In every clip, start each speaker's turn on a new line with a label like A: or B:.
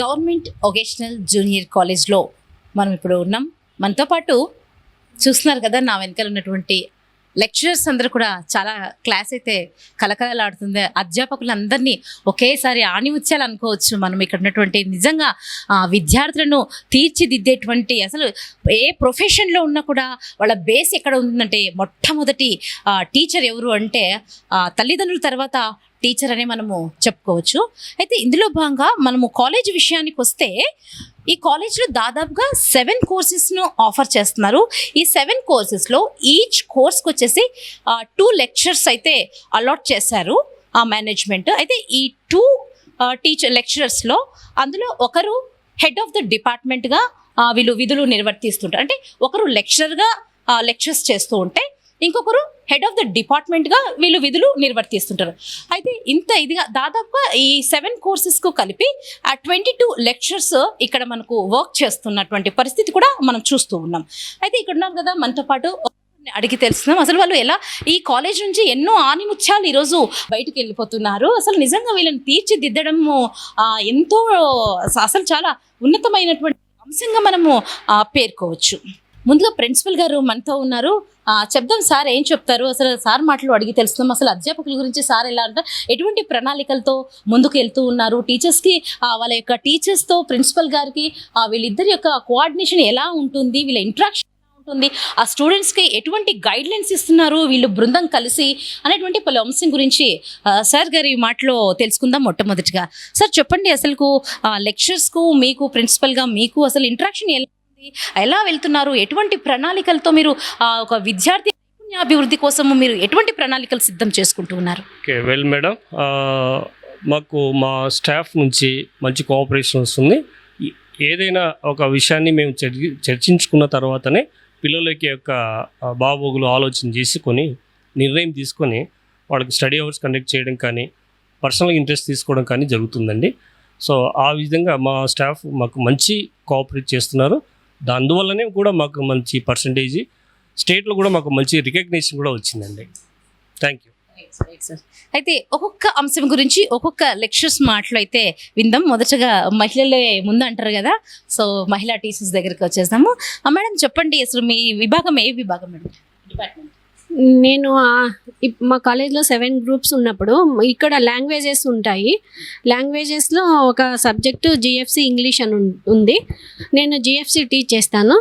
A: Government vocational junior కాలేజ్లో మనం ఇప్పుడు ఉన్నాం. మనతో పాటు చూస్తున్నారు కదా, నా వెనకాల ఉన్నటువంటి లెక్చరర్స్ అందరూ కూడా చాలా క్లాస్ అయితే కలకలలాడుతుంది. అధ్యాపకులందరినీ ఒకేసారి ఆణిముత్యాలు అనుకోవచ్చు మనం. ఇక్కడ ఉన్నటువంటి నిజంగా విద్యార్థులను తీర్చిదిద్దేటువంటి, అసలు ఏ ప్రొఫెషన్లో ఉన్నా కూడా వాళ్ళ బేస్ ఎక్కడ ఉందంటే మొట్టమొదటి టీచర్ ఎవరు అంటే తల్లిదండ్రుల తర్వాత టీచర్ అనే మనము చెప్పుకోవచ్చు. అయితే ఇందులో భాగంగా మనము కాలేజ్ విషయానికి వస్తే, ఈ కాలేజ్లో దాదాపుగా 7 కోర్సెస్ను ఆఫర్ చేస్తున్నారు. ఈ 7 కోర్సెస్లో ఈచ్ కోర్స్కి వచ్చేసి 2 లెక్చర్స్ అయితే అలాట్ చేశారు ఆ మేనేజ్మెంట్. అయితే ఈ 2 టీచర్ లెక్చరర్స్లో అందులో ఒకరు హెడ్ ఆఫ్ ద డిపార్ట్మెంట్గా వీళ్ళు విధులు నిర్వర్తిస్తుంటారు. అంటే ఒకరు లెక్చరర్గా లెక్చర్స్ చేస్తూ ఉంటే, ఇంకొకరు హెడ్ ఆఫ్ ద డిపార్ట్మెంట్గా వీళ్ళు విధులు నిర్వర్తిస్తుంటారు. అయితే ఇంత ఇదిగా దాదాపుగా ఈ 7 కోర్సెస్కు కలిపి 22 లెక్చర్స్ ఇక్కడ మనకు వర్క్ చేస్తున్నటువంటి పరిస్థితి కూడా మనం చూస్తూ ఉన్నాం. అయితే ఇక్కడ ఉన్నారు కదా మనతో పాటు, అడిగి తెలుస్తున్నాం అసలు వాళ్ళు ఎలా ఈ కాలేజ్ నుంచి ఎన్నో ఆనిముత్యాలు ఈరోజు బయటకు వెళ్ళిపోతున్నారు. అసలు నిజంగా వీళ్ళని తీర్చిదిద్దడము ఎంతో అసలు చాలా ఉన్నతమైనటువంటి అంశంగా మనము పేర్కోవచ్చు. ముందుగా ప్రిన్సిపల్ గారు మనతో ఉన్నారు. చెప్దాం సార్ ఏం చెప్తారు, అసలు సార్ మాటలు అడిగి తెలుస్తున్నాం. అసలు అధ్యాపకుల గురించి సార్ ఎలా అంటే ఎటువంటి ప్రణాళికలతో ముందుకు వెళ్తూ ఉన్నారు, టీచర్స్కి వాళ్ళ యొక్క టీచర్స్తో ప్రిన్సిపల్ గారికి వీళ్ళిద్దరి యొక్క కోఆర్డినేషన్ ఎలా ఉంటుంది, వీళ్ళ ఇంట్రాక్షన్ ఉంటుంది, ఆ స్టూడెంట్స్కి ఎటువంటి గైడ్లైన్స్ ఇస్తున్నారు వీళ్ళు బృందం కలిసి అనేటువంటి పలు అంశం గురించి సార్ గారి మాటలో తెలుసుకుందాం. మొట్టమొదటిగా సార్ చెప్పండి, అసలు లెక్చర్స్కు మీకు ప్రిన్సిపల్గా మీకు అసలు ఇంట్రాక్షన్ ఎలా వెళ్తున్నారు, ఎటువంటి ప్రణాళికలతో మీరు ఒక విద్యార్థి అభివృద్ధి కోసము మీరు ఎటువంటి ప్రణాళికలు సిద్ధం చేసుకుంటూ ఉన్నారు?
B: ఓకే, వెల్ మేడం, మాకు మా స్టాఫ్ నుంచి మంచి కోఆపరేషన్ వస్తుంది. ఏదైనా ఒక విషయాన్ని మేము చర్చించుకున్న తర్వాతనే పిల్లలకి యొక్క బాగోగులు ఆలోచన చేసుకొని నిర్ణయం తీసుకొని వాళ్ళకి స్టడీ అవర్స్ కండక్ట్ చేయడం కానీ పర్సనల్ ఇంట్రెస్ట్ తీసుకోవడం కానీ జరుగుతుందండి. సో ఆ విధంగా మా స్టాఫ్ మాకు మంచి కోఆపరేట్ చేస్తున్నారు. అందువల్లనే కూడా మాకు మంచి పర్సంటేజ్, స్టేట్లో కూడా మాకు మంచి రికగ్నిషన్ కూడా వచ్చిందండి. Thank you.
A: అయితే ఒక్కొక్క అంశం గురించి ఒక్కొక్క లెక్చర్స్ మాటలు అయితే విందాం. మొదటగా మహిళలే ముందు అంటారు కదా, సో మహిళా టీచర్స్ దగ్గరికి వచ్చేసాము. మేడం చెప్పండి, అసలు మీ విభాగం ఏ విభాగం మేడం? డిపార్ట్మెంట్.
C: నేను మా కాలేజ్లో 7 గ్రూప్స్ ఉన్నప్పుడు ఇక్కడ లాంగ్వేజెస్ ఉంటాయి. లాంగ్వేజెస్లో ఒక సబ్జెక్టు జిఎఫ్సి ఇంగ్లీష్ అని ఉంది. నేను జిఎఫ్సి టీచ్ చేస్తాను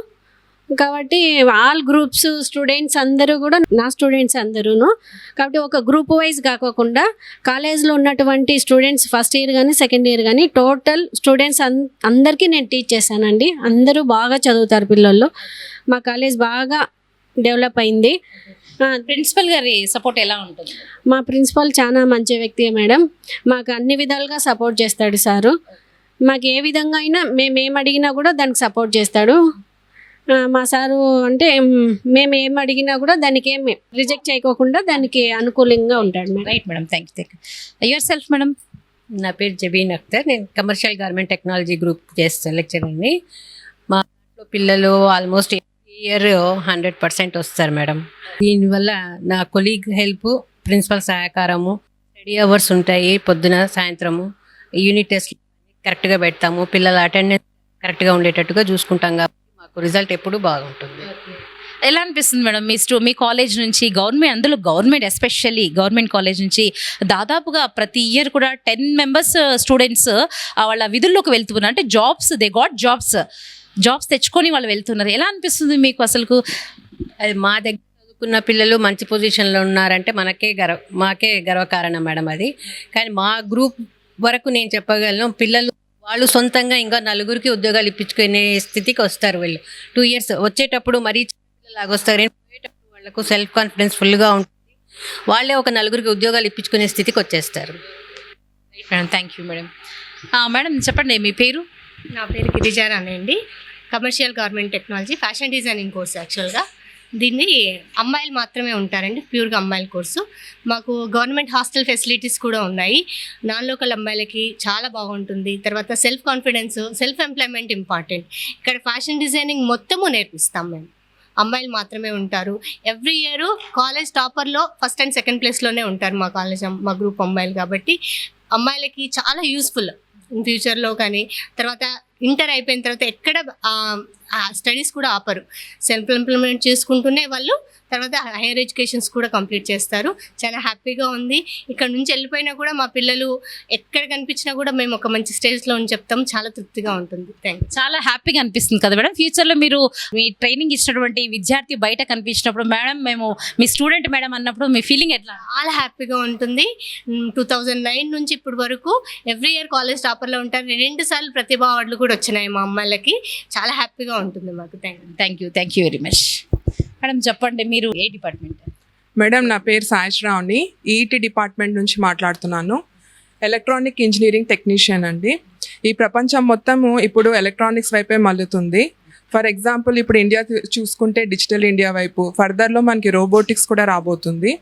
C: కాబట్టి ఆల్ గ్రూప్స్ స్టూడెంట్స్ అందరూ కూడా నా స్టూడెంట్స్ అందరూను. కాబట్టి ఒక గ్రూప్ వైజ్ కాకోకుండా కాలేజ్లో ఉన్నటువంటి స్టూడెంట్స్ ఫస్ట్ ఇయర్ కానీ సెకండ్ ఇయర్ కానీ టోటల్ స్టూడెంట్స్ అందరికీ నేను టీచ్ చేశానండి. అందరూ బాగా చదువుతారు పిల్లలు. మా కాలేజ్ బాగా డెవలప్ అయింది.
A: ప్రిన్సిపల్ గారి సపోర్ట్ ఎలా ఉంటుంది?
C: మా ప్రిన్సిపల్ చాలా మంచి వ్యక్తి మేడం. మాకు అన్ని విధాలుగా సపోర్ట్ చేస్తాడు సారు. మాకు ఏ విధంగా అయినా మేము అడిగినా కూడా దానికి సపోర్ట్ చేస్తాడు. మా సారు అంటే మేము ఏం అడిగినా కూడా దానికి ఏమి రిజెక్ట్ చేయకోకుండా దానికి అనుకూలంగా ఉంటాడు madam.
A: Right madam, thank you. Your self madam?
D: నా పేరు జబీన్ అఖ్తర్. నేను కమర్షియల్ గార్మెంట్ టెక్నాలజీ గ్రూప్ చేస్తాను లెక్చరర్ని. మా పిల్లలు ఆల్మోస్ట్ ఇయర్ 100% వస్తారు మేడం. దీనివల్ల నా కొలీగ్ హెల్ప్, ప్రిన్సిపల్ సహకారము, స్టడీ అవర్స్ ఉంటాయి పొద్దున సాయంత్రము, యూనిట్ టెస్ట్ కరెక్ట్గా పెడతాము, పిల్లల అటెండెన్స్ కరెక్ట్గా ఉండేటట్టుగా చూసుకుంటాం కాబట్టి మాకు రిజల్ట్ ఎప్పుడు బాగుంటుంది.
A: ఎలా అనిపిస్తుంది మేడం మీ కాలేజ్ నుంచి గవర్నమెంట్, అందులో గవర్నమెంట్ ఎస్పెషల్లీ గవర్నమెంట్ కాలేజ్ నుంచి దాదాపుగా ప్రతి ఇయర్ కూడా 10 మెంబర్స్ స్టూడెంట్స్ వాళ్ళ విధుల్లోకి వెళ్తున్నారు, అంటే దే గాట్ జాబ్స్ తెచ్చుకొని వాళ్ళు వెళ్తున్నారు. ఎలా అనిపిస్తుంది మీకు అసలు?
D: అది మా దగ్గర చదువుకున్న పిల్లలు మంచి పొజిషన్లో ఉన్నారంటే మాకే గర్వకారణం మేడం అది. కానీ మా గ్రూప్ వరకు నేను చెప్పగలను, పిల్లలు వాళ్ళు సొంతంగా ఇంకా నలుగురికి ఉద్యోగాలు ఇప్పించుకునే స్థితికి వస్తారు. వీళ్ళు 2 ఇయర్స్ వచ్చేటప్పుడు మరీ పిల్లలాగా వస్తారు. పోయేటప్పుడు వాళ్ళకు సెల్ఫ్ కాన్ఫిడెన్స్ ఫుల్గా ఉంటుంది. వాళ్ళే ఒక నలుగురికి ఉద్యోగాలు ఇప్పించుకునే స్థితికి వచ్చేస్తారు.
A: Madam, thank you madam. Madam చెప్పండి, మీ పేరు?
E: నా పేరు గిరిజారాణి అండి. Commercial garment technology fashion designing course. యాక్చువల్గా దీన్ని అమ్మాయిలు మాత్రమే ఉంటారండి, ప్యూర్గా అమ్మాయిల కోర్సు. మాకు గవర్నమెంట్ హాస్టల్ ఫెసిలిటీస్ కూడా ఉన్నాయి. నాన్ లోకల్ అమ్మాయిలకి చాలా బాగుంటుంది. తర్వాత self confidence, self employment important. ఇక్కడ ఫ్యాషన్ డిజైనింగ్ మొత్తము నేర్పిస్తాం మేము. అమ్మాయిలు మాత్రమే ఉంటారు. ఎవ్రీ ఇయర్ కాలేజ్ టాపర్లో ఫస్ట్ అండ్ సెకండ్ ప్లేస్లోనే ఉంటారు మా కాలేజ్, మా గ్రూప్ అమ్మాయిలు. కాబట్టి అమ్మాయిలకి చాలా యూస్ఫుల్ ఇన్ ఫ్యూచర్లో కానీ. తర్వాత ఇంటర్ అయిపోయిన తర్వాత ఎక్కడ స్టడీస్ కూడా ఆపరు, సెల్ఫ్ ఎంప్లాయ్మెంట్ చేసుకుంటూనే వాళ్ళు తర్వాత హైయర్ ఎడ్యుకేషన్స్ కూడా కంప్లీట్ చేస్తారు. చాలా హ్యాపీగా ఉంది. ఇక్కడ నుంచి వెళ్ళిపోయినా కూడా మా పిల్లలు ఎక్కడ కనిపించినా కూడా మేము ఒక మంచి స్టేజ్లో అని చెప్తాం. చాలా తృప్తిగా ఉంటుంది. Thank you.
A: చాలా హ్యాపీగా అనిపిస్తుంది కదా మేడం. ఫ్యూచర్లో మీరు మీ ట్రైనింగ్ ఇచ్చినటువంటి విద్యార్థి బయట కనిపించినప్పుడు మేడం మేము మీ స్టూడెంట్ మేడం అన్నప్పుడు మీ ఫీలింగ్ ఎట్లా?
E: చాలా హ్యాపీగా ఉంటుంది. 2009 నుంచి ఇప్పటి వరకు ఎవ్రీ ఇయర్ కాలేజ్ టాపర్లో ఉంటారు. 2 సార్లు ప్రతిభా అవార్డులు కూడా వచ్చినాయి మా అమ్మాయిలకి. చాలా హ్యాపీగా ఉంటుంది మాకు. Thank you very much. Madam చెప్పండి, మీరు ఏ డిపార్ట్మెంట్?
F: మేడం నా పేరు సాయిశ్రావుని, ఈఈటీ డిపార్ట్మెంట్ నుంచి మాట్లాడుతున్నాను. ఎలక్ట్రానిక్ ఇంజనీరింగ్ టెక్నీషియన్ అండి. ఈ ప్రపంచం మొత్తము ఇప్పుడు ఎలక్ట్రానిక్స్ వైపే మల్లుతుంది. ఫర్ ఎగ్జాంపుల్ ఇప్పుడు ఇండియా చూసుకుంటే డిజిటల్ ఇండియా వైపు, ఫర్దర్లో మనకి రోబోటిక్స్ కూడా రాబోతుంది.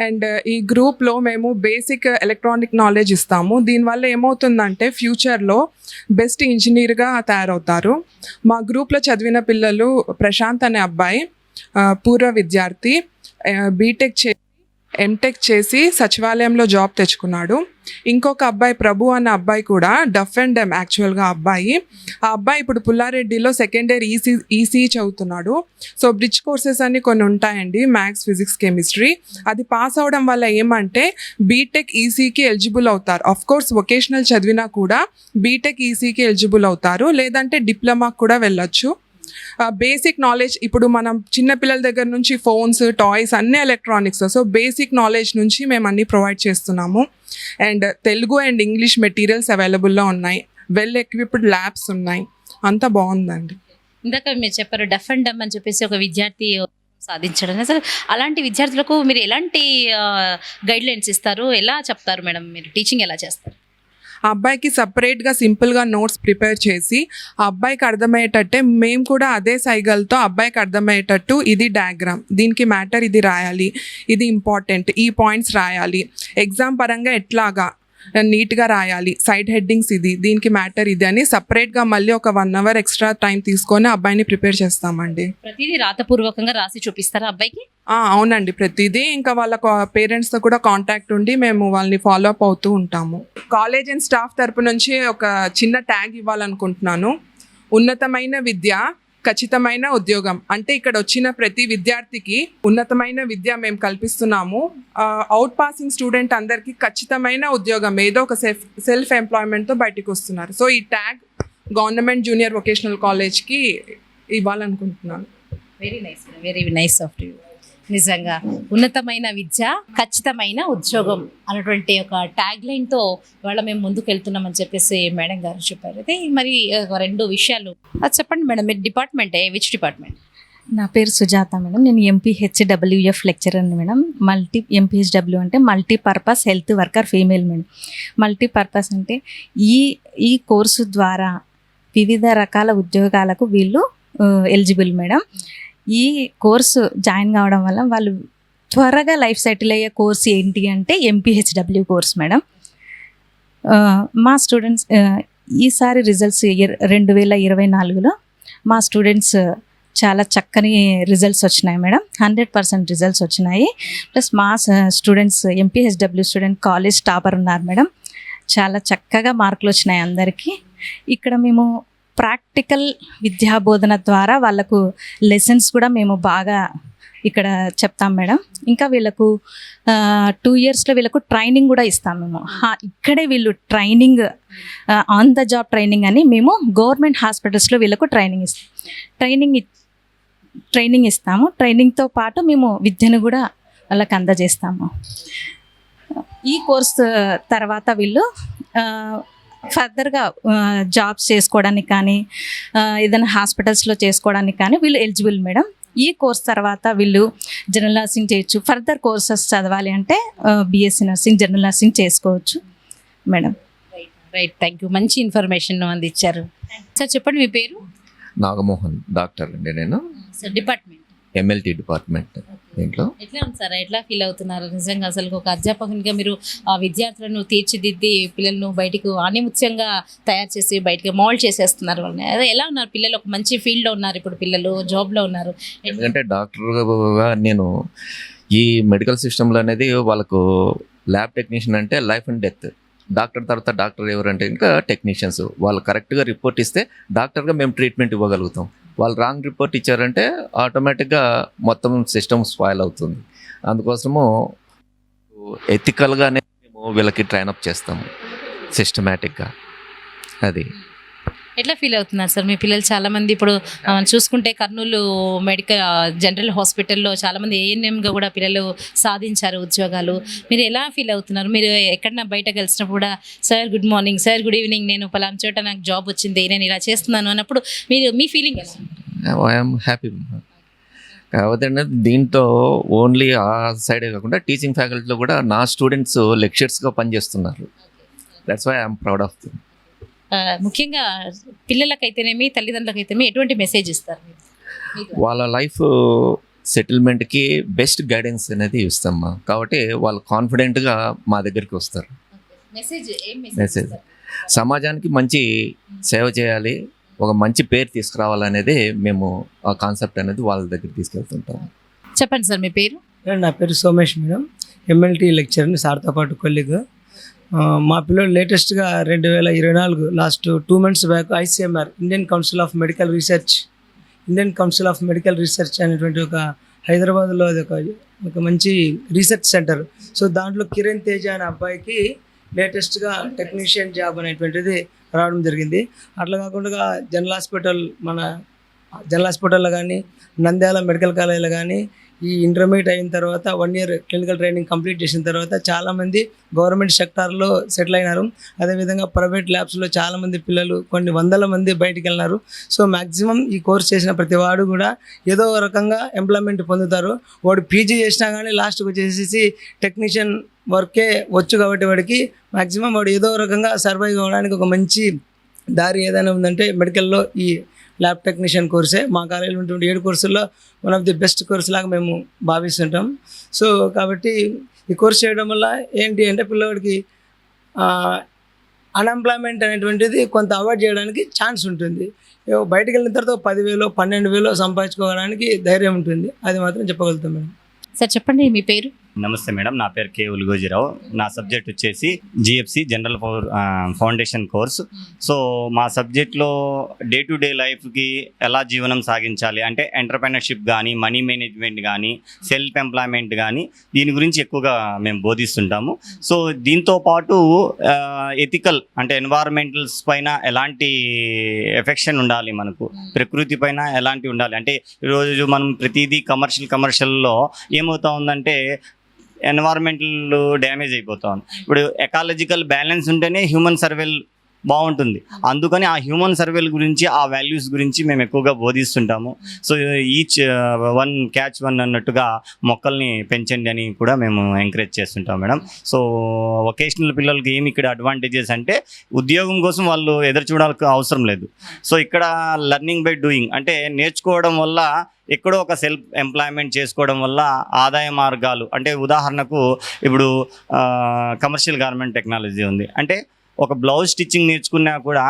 F: అండ్ ఈ గ్రూప్లో మేము బేసిక్ ఎలక్ట్రానిక్ నాలెడ్జ్ ఇస్తాము. దీనివల్ల ఏమవుతుందంటే ఫ్యూచర్లో బెస్ట్ ఇంజనీర్గా తయారవుతారు. మా గ్రూప్లో చదివిన పిల్లలు ప్రశాంత్ అనే అబ్బాయి పూర్వ విద్యార్థి, బీటెక్ చేసి ఎంటెక్ చేసి సచివాలయంలో జాబ్ తెచ్చుకున్నాడు. ఇంకొక అబ్బాయి ప్రభు అన్న అబ్బాయి కూడా డఫ్ అండ్ డెమ్ యాక్చువల్గా ఆ అబ్బాయి ఇప్పుడు పుల్లారెడ్డిలో సెకండ్ ఇయర్ ఈసీ చదువుతున్నాడు. సో బ్రిడ్జ్ కోర్సెస్ అన్ని కొన్ని ఉంటాయండి, మ్యాథ్స్, ఫిజిక్స్, కెమిస్ట్రీ. అది పాస్ అవడం వల్ల ఏమంటే బీటెక్ ఈసీకి ఎలిజిబుల్ అవుతారు. ఆఫ్ కోర్స్ వొకేషనల్ చదివినా కూడా బీటెక్ ఈసీకి ఎలిజిబుల్ అవుతారు, లేదంటే డిప్లొమాకి కూడా వెళ్ళొచ్చు. బేసిక్ నాలెడ్జ్ ఇప్పుడు మనం చిన్నపిల్లల దగ్గర నుంచి ఫోన్స్, టాయ్స్ అన్నీ ఎలక్ట్రానిక్స్. సో బేసిక్ నాలెడ్జ్ నుంచి మేము అన్నీ ప్రొవైడ్ చేస్తున్నాము. And Telugu and English materials అవైలబుల్లో ఉన్నాయి. వెల్ ఎక్విప్డ్ ల్యాబ్స్ ఉన్నాయి. అంతా బాగుందండి.
A: ఇందాక మీరు చెప్పారు డఫ్ అండ్ డమ్ అని చెప్పేసి ఒక విద్యార్థి సాధించడం. అసలు అలాంటి విద్యార్థులకు మీరు ఎలాంటి గైడ్ లైన్స్ ఇస్తారు, ఎలా చెప్తారు మేడం? మీరు టీచింగ్ ఎలా చేస్తారు?
F: ఆ అబ్బాయికి సపరేట్గా సింపుల్గా నోట్స్ ప్రిపేర్ చేసి ఆ అబ్బాయికి అర్థమయ్యేటట్టే మేము కూడా అదే సైగల్తో అబ్బాయికి అర్థమయ్యేటట్టు ఇది డయాగ్రామ్, దీనికి మ్యాటర్ ఇది రాయాలి, ఇది ఇంపార్టెంట్, ఈ పాయింట్స్ రాయాలి, ఎగ్జామ్ పరంగా ఎట్లాగా నీట్గా రాయాలి, సైడ్ హెడ్డింగ్స్ ఇది, దీనికి మ్యాటర్ ఇది అని సపరేట్గా మళ్ళీ ఒక 1 hour ఎక్స్ట్రా టైం తీసుకొని అబ్బాయిని ప్రిపేర్ చేస్తామండి.
A: ప్రతిదీ రాతపూర్వకంగా రాసి చూపిస్తారా అబ్బాయికి?
F: అవునండి, ప్రతిదీ. ఇంకా వాళ్ళ పేరెంట్స్తో కూడా కాంటాక్ట్ ఉండి మేము వాళ్ళని ఫాలో అప్ అవుతూ ఉంటాము. కాలేజ్ అండ్ స్టాఫ్ తరపు నుంచి ఒక చిన్న ట్యాగ్ ఇవ్వాలనుకుంటున్నాను. ఉన్నతమైన విద్య, ఖచ్చితమైన ఉద్యోగం. అంటే ఇక్కడ వచ్చిన ప్రతి విద్యార్థికి ఉన్నతమైన విద్య మేము కల్పిస్తున్నాము. అవుట్ పాసింగ్ స్టూడెంట్ అందరికీ ఖచ్చితమైన ఉద్యోగం, ఏదో ఒక సెల్ఫ్ ఎంప్లాయ్మెంట్తో బయటకు వస్తున్నారు. సో ఈ ట్యాగ్ గవర్నమెంట్ జూనియర్ వొకేషనల్ కాలేజ్కి ఇవ్వాలనుకుంటున్నాను.
A: Very nice of you. నిజంగా ఉన్నతమైన విద్య, ఖచ్చితమైన ఉద్యోగం అన్నటువంటి ఒక ట్యాగ్ లైన్తో ఇవాళ మేము ముందుకు వెళ్తున్నామని చెప్పేసి మేడం గారు చెప్పారు. అయితే మరి 2 విషయాలు అది చెప్పండి మేడం. మీరు డిపార్ట్మెంట్ విచ్ డిపార్ట్మెంట్?
G: నా పేరు సుజాత మేడం. నేను MPHWF లెక్చరర్ మేడం. MPHW అంటే multipurpose health worker female madam. Multipurpose అంటే ఈ కోర్సు ద్వారా వివిధ రకాల ఉద్యోగాలకు వీళ్ళు ఎలిజిబుల్ మేడం. ఈ కోర్సు జాయిన్ కావడం వల్ల వాళ్ళు త్వరగా లైఫ్ సెటిల్ అయ్యే కోర్స్ ఏంటి అంటే MPHW కోర్స్ మేడం. మా స్టూడెంట్స్ ఈసారి రిజల్ట్స్ 2024లో మా స్టూడెంట్స్ చాలా చక్కని రిజల్ట్స్ వచ్చినాయి మేడం. 100% రిజల్ట్స్ వచ్చినాయి. ప్లస్ మా students MPHW student college topper ఉన్నారు మేడం. చాలా చక్కగా మార్కులు వచ్చినాయి అందరికీ. ఇక్కడ మేము ప్రాక్టికల్ విద్యాబోధన ద్వారా వాళ్ళకు లెసన్స్ కూడా మేము బాగా ఇక్కడ చెప్తాం మేడం. ఇంకా వీళ్ళకు 2 yearsలో వీళ్ళకు ట్రైనింగ్ కూడా ఇస్తాం మేము. ఇక్కడే వీళ్ళు training on the job training అని మేము గవర్నమెంట్ హాస్పిటల్స్లో వీళ్ళకు ట్రైనింగ్ ఇస్తాము. ట్రైనింగ్తో పాటు మేము విద్యను కూడా వాళ్ళకి అందజేస్తాము. ఈ కోర్స్ తర్వాత వీళ్ళు ఫర్దర్గా జాబ్స్ చేసుకోవడానికి కానీ ఏదైనా హాస్పిటల్స్లో చేసుకోవడానికి కానీ వీళ్ళు ఎలిజిబుల్ మేడం. ఈ కోర్స్ తర్వాత వీళ్ళు జనరల్ నర్సింగ్ చేయొచ్చు. ఫర్దర్ కోర్సెస్ చదవాలి అంటే BSc నర్సింగ్, జనరల్ నర్సింగ్ చేసుకోవచ్చు మేడం.
A: Right, thank you. మంచి ఇన్ఫర్మేషన్ అందించారు. సార్ చెప్పండి మీ పేరు?
H: నాగమోహన్, డాక్టర్ అండి నేను.
A: Sir department?
H: MLT department. దీంట్లో
A: ఎట్లా ఉంది సార్? ఎట్లా ఫీల్ అవుతున్నారు? నిజంగా అసలు ఒక అధ్యాపకునిగా మీరు ఆ విద్యార్థులను తీర్చిదిద్ది పిల్లలను బయటకు ఆనిముత్యంగా తయారు చేసి బయటకు మోల్డ్ చేసేస్తున్నారు వాళ్ళని. అదే ఎలా ఉన్నారు పిల్లలు? ఒక మంచి ఫీల్డ్లో ఉన్నారు ఇప్పుడు పిల్లలు, జాబ్లో ఉన్నారు.
H: ఎందుకంటే డాక్టర్గా నేను ఈ మెడికల్ సిస్టంలో అనేది వాళ్ళకు ల్యాబ్ టెక్నీషియన్ అంటే లైఫ్ అండ్ డెత్. డాక్టర్ తర్వాత డాక్టర్ ఎవరంటే ఇంకా టెక్నీషియన్స్. వాళ్ళు కరెక్ట్గా రిపోర్ట్ ఇస్తే డాక్టర్గా మేము ట్రీట్మెంట్ ఇవ్వగలుగుతాం. వాళ్ళు రాంగ్ రిపోర్ట్ ఇచ్చారంటే ఆటోమేటిక్గా మొత్తం సిస్టమ్ స్పాయిల్ అవుతుంది. అందుకోసము ఎథికల్గానే మేము వీళ్ళకి ట్రైనప్ చేస్తాము సిస్టమేటిక్గా. అది
A: ఎట్లా ఫీల్ అవుతున్నారు సార్ మీ పిల్లలు? చాలా మంది ఇప్పుడు చూసుకుంటే కర్నూలు మెడికల్ జనరల్ హాస్పిటల్లో చాలా మంది ఏఎన్ఎంగా కూడా పిల్లలు సాధించారు ఉద్యోగాలు. మీరు ఎలా ఫీల్ అవుతున్నారు? మీరు ఎక్కడన్నా బయట కలిసినప్పుడు కూడా sir good morning, sir good evening, నేను పలానా చోట నాకు జాబ్ వచ్చింది, నేను ఇలా చేస్తున్నాను అన్నప్పుడు మీరు మీ ఫీలింగ్ ఎలా?
H: I'm happy. కాకపోతే దీంతో ఓన్లీ ఆ సైడే కాకుండా టీచింగ్ ఫ్యాకల్టీలో కూడా నా స్టూడెంట్స్ లెక్చర్స్గా పనిచేస్తున్నారు. That's why I'm proud of them.
A: ముఖ్యంగా పిల్లలకైతేనేమి తల్లిదండ్రులకైతేనేమి ఎటువంటి మెసేజ్ ఇస్తారు మీరు?
H: వాళ్ళ లైఫ్ సెటిల్మెంట్కి బెస్ట్ గైడెన్స్ అనేది ఇస్తామ్మా. కాబట్టి వాళ్ళు కాన్ఫిడెంట్గా మా దగ్గరికి వస్తారు. మెసేజ్ సమాజానికి మంచి సేవ చేయాలి, ఒక మంచి పేరు తీసుకురావాలనేది మేము ఆ కాన్సెప్ట్ అనేది వాళ్ళ దగ్గర తీసుకెళ్తుంటాం.
A: చెప్పండి సార్ మీ పేరు?
I: నా పేరు సోమేష్ మేడం, ఎంఎల్టీ లెక్చరర్ని, సార్తో పాటు కొలీగ్. మా పిల్లలు లేటెస్ట్గా 2024 last 2 months back ICMR Indian council of medical research అనేటువంటి ఒక హైదరాబాద్లో అది ఒక మంచి రీసెర్చ్ సెంటర్. సో దాంట్లో కిరణ్ తేజ అనే అబ్బాయికి లేటెస్ట్గా టెక్నీషియన్ జాబ్ అనేటువంటిది రావడం జరిగింది. అట్లా కాకుండా జనరల్ హాస్పిటల్లో కానీ, నంద్యాల మెడికల్ కాలేజీలో కానీ ఈ ఇంటర్మీడియట్ అయిన తర్వాత 1 year క్లినికల్ ట్రైనింగ్ కంప్లీట్ చేసిన తర్వాత చాలామంది గవర్నమెంట్ సెక్టార్లో సెటిల్ అయినారు. అదేవిధంగా ప్రైవేట్ ల్యాబ్స్లో చాలామంది పిల్లలు, కొన్ని వందల మంది బయటికి వెళ్ళినారు. సో మ్యాక్సిమం ఈ కోర్స్ చేసిన ప్రతి వాడు కూడా ఏదో రకంగా ఎంప్లాయ్మెంట్ పొందుతారు. వాడు పీజీ చేసినా కానీ లాస్ట్కి వచ్చేసి టెక్నీషియన్ వర్కే వచ్చు. కాబట్టి వాడికి మ్యాక్సిమం వాడు ఏదో రకంగా సర్వైవ్ కావడానికి ఒక మంచి దారి ఏదైనా ఉందంటే మెడికల్లో ఈ ల్యాబ్ టెక్నీషియన్ కోర్సే. మా కాలేజీలో ఉన్నటువంటి 7 కోర్సుల్లో one of the best course లాగా మేము భావిస్తుంటాం. సో కాబట్టి ఈ కోర్స్ చేయడం వల్ల ఏంటి అంటే పిల్లవాడికి అన్ఎంప్లాయ్మెంట్ అనేటువంటిది కొంత అవాయిడ్ చేయడానికి ఛాన్స్ ఉంటుంది. బయటకు వెళ్ళిన తర్వాత 10,000 12,000 సంపాదించుకోవడానికి ధైర్యం ఉంటుంది. అది మాత్రం చెప్పగలుగుతాం మేడం.
A: సార్ చెప్పండి మీ పేరు?
J: నమస్తే మేడం, నా పేరు కే ఉల్గోజిరావు. నా సబ్జెక్ట్ వచ్చేసి GFC general foundation course. So మా సబ్జెక్ట్లో డే టు డే లైఫ్కి ఎలా జీవనం సాగించాలి అంటే ఎంటర్‌ప్రెన్యూర్‌షిప్ కానీ, మనీ మేనేజ్మెంట్ కానీ, సెల్ఫ్ ఎంప్లాయ్మెంట్ కానీ దీని గురించి ఎక్కువగా మేము బోధిస్తుంటాము. సో దీంతో పాటు ఎథికల్ అంటే ఎన్వైరన్మెంటల్స్ పైన ఎలాంటి ఎఫెక్షన్ ఉండాలి, మనకు ప్రకృతి పైన ఎలాంటి ఉండాలి అంటే ఈరోజు మనం ప్రతిదీ కమర్షియల్లో ఏమవుతా ఉందంటే ఎన్వైరన్మెంటల్ డ్యామేజ్ అయిపోతా ఉంది. ఇప్పుడు ఎకాలజికల్ బ్యాలెన్స్ ఉంటేనే హ్యూమన్ సర్వేల్ బాగుంటుంది. అందుకని ఆ హ్యూమన్ సర్వేల్ గురించి, ఆ వాల్యూస్ గురించి మేము ఎక్కువగా బోధిస్తుంటాము. So each one catch one అన్నట్టుగా మొక్కల్ని పెంచండి అని కూడా మేము ఎంకరేజ్ చేస్తుంటాం మేడం. సో వొకేషనల్ పిల్లలకి ఏమి ఇక్కడ అడ్వాంటేజెస్ అంటే ఉద్యోగం కోసం వాళ్ళు ఎదురు చూడాల్సిన అవసరం లేదు. సో ఇక్కడ లెర్నింగ్ బై డూయింగ్ అంటే నేర్చుకోవడం వల్ల ఎక్కడో ఒక సెల్ఫ్ ఎంప్లాయ్మెంట్ చేసుకోవడం వల్ల ఆదాయ మార్గాలు అంటే ఉదాహరణకు ఇప్పుడు కమర్షియల్ గార్మెంట్ టెక్నాలజీ ఉంది అంటే ఒక బ్లౌజ్ స్టిచ్చింగ్ నేర్చుకున్నా కూడా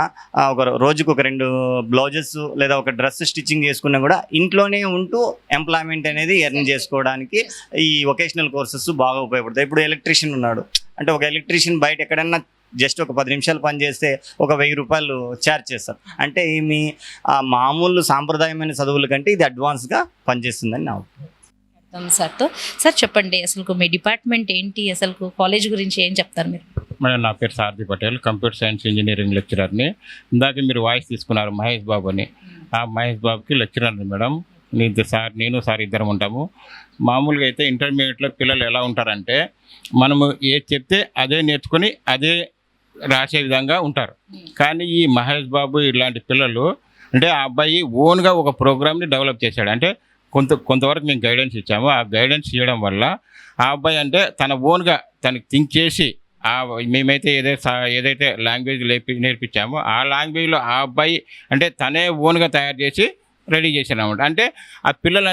J: ఒక రోజుకు ఒక 2 బ్లౌజెస్ లేదా ఒక డ్రెస్ స్టిచ్చింగ్ చేసుకున్నా కూడా ఇంట్లోనే ఉంటూ ఎంప్లాయ్మెంట్ అనేది ఎర్న్ చేసుకోవడానికి ఈ వొకేషనల్ కోర్సెస్ బాగా ఉపయోగపడతాయి. ఇప్పుడు ఎలక్ట్రీషియన్ ఉన్నాడు అంటే ఒక ఎలక్ట్రీషియన్ బయట ఎక్కడన్నా జస్ట్ ఒక 10 నిమిషాలు పని చేస్తే ఒక 1,000 రూపాయలు ఛార్జ్ చేస్తారు. అంటే మీ మామూలు సాంప్రదాయమైన చదువుల కంటే ఇది అడ్వాన్స్గా పనిచేస్తుందని నా
A: సార్తో. సార్ చెప్పండి అసలు మీ డిపార్ట్మెంట్ ఏంటి, అసలు కాలేజ్ గురించి ఏం చెప్తారు మీరు?
K: మేడం నా పేరు సారథి పటేల్, కంప్యూటర్ సైన్స్ ఇంజనీరింగ్ లెక్చరర్ని. ఇందాక మీరు వాయిస్ తీసుకున్నారు మహేష్ బాబు అని. ఆ మహేష్ బాబుకి లెక్చరర్ని మేడం. నేను సార్ ఇద్దరం ఉంటాము. మామూలుగా అయితే ఇంటర్మీడియట్లో పిల్లలు ఎలా ఉంటారంటే మనము ఏది చెప్తే అదే నేర్చుకొని అదే రాసే విధంగా ఉంటారు. కానీ ఈ మహేష్ బాబు ఇలాంటి పిల్లలు అంటే ఆ అబ్బాయి ఓన్గా ఒక ప్రోగ్రామ్ని డెవలప్ చేశాడు. అంటే కొంతవరకు మేము గైడెన్స్ ఇచ్చాము. ఆ గైడెన్స్ ఇవ్వడం వల్ల ఆ అబ్బాయి అంటే తన ఓన్గా తనకి థింక్ చేసి మేమైతే ఏదైతే లాంగ్వేజ్ నేర్పించామో ఆ లాంగ్వేజ్లో ఆ అబ్బాయి అంటే తనే ఓన్గా తయారు చేసి రెడీ చేశాను అనమాట. అంటే ఆ పిల్లలు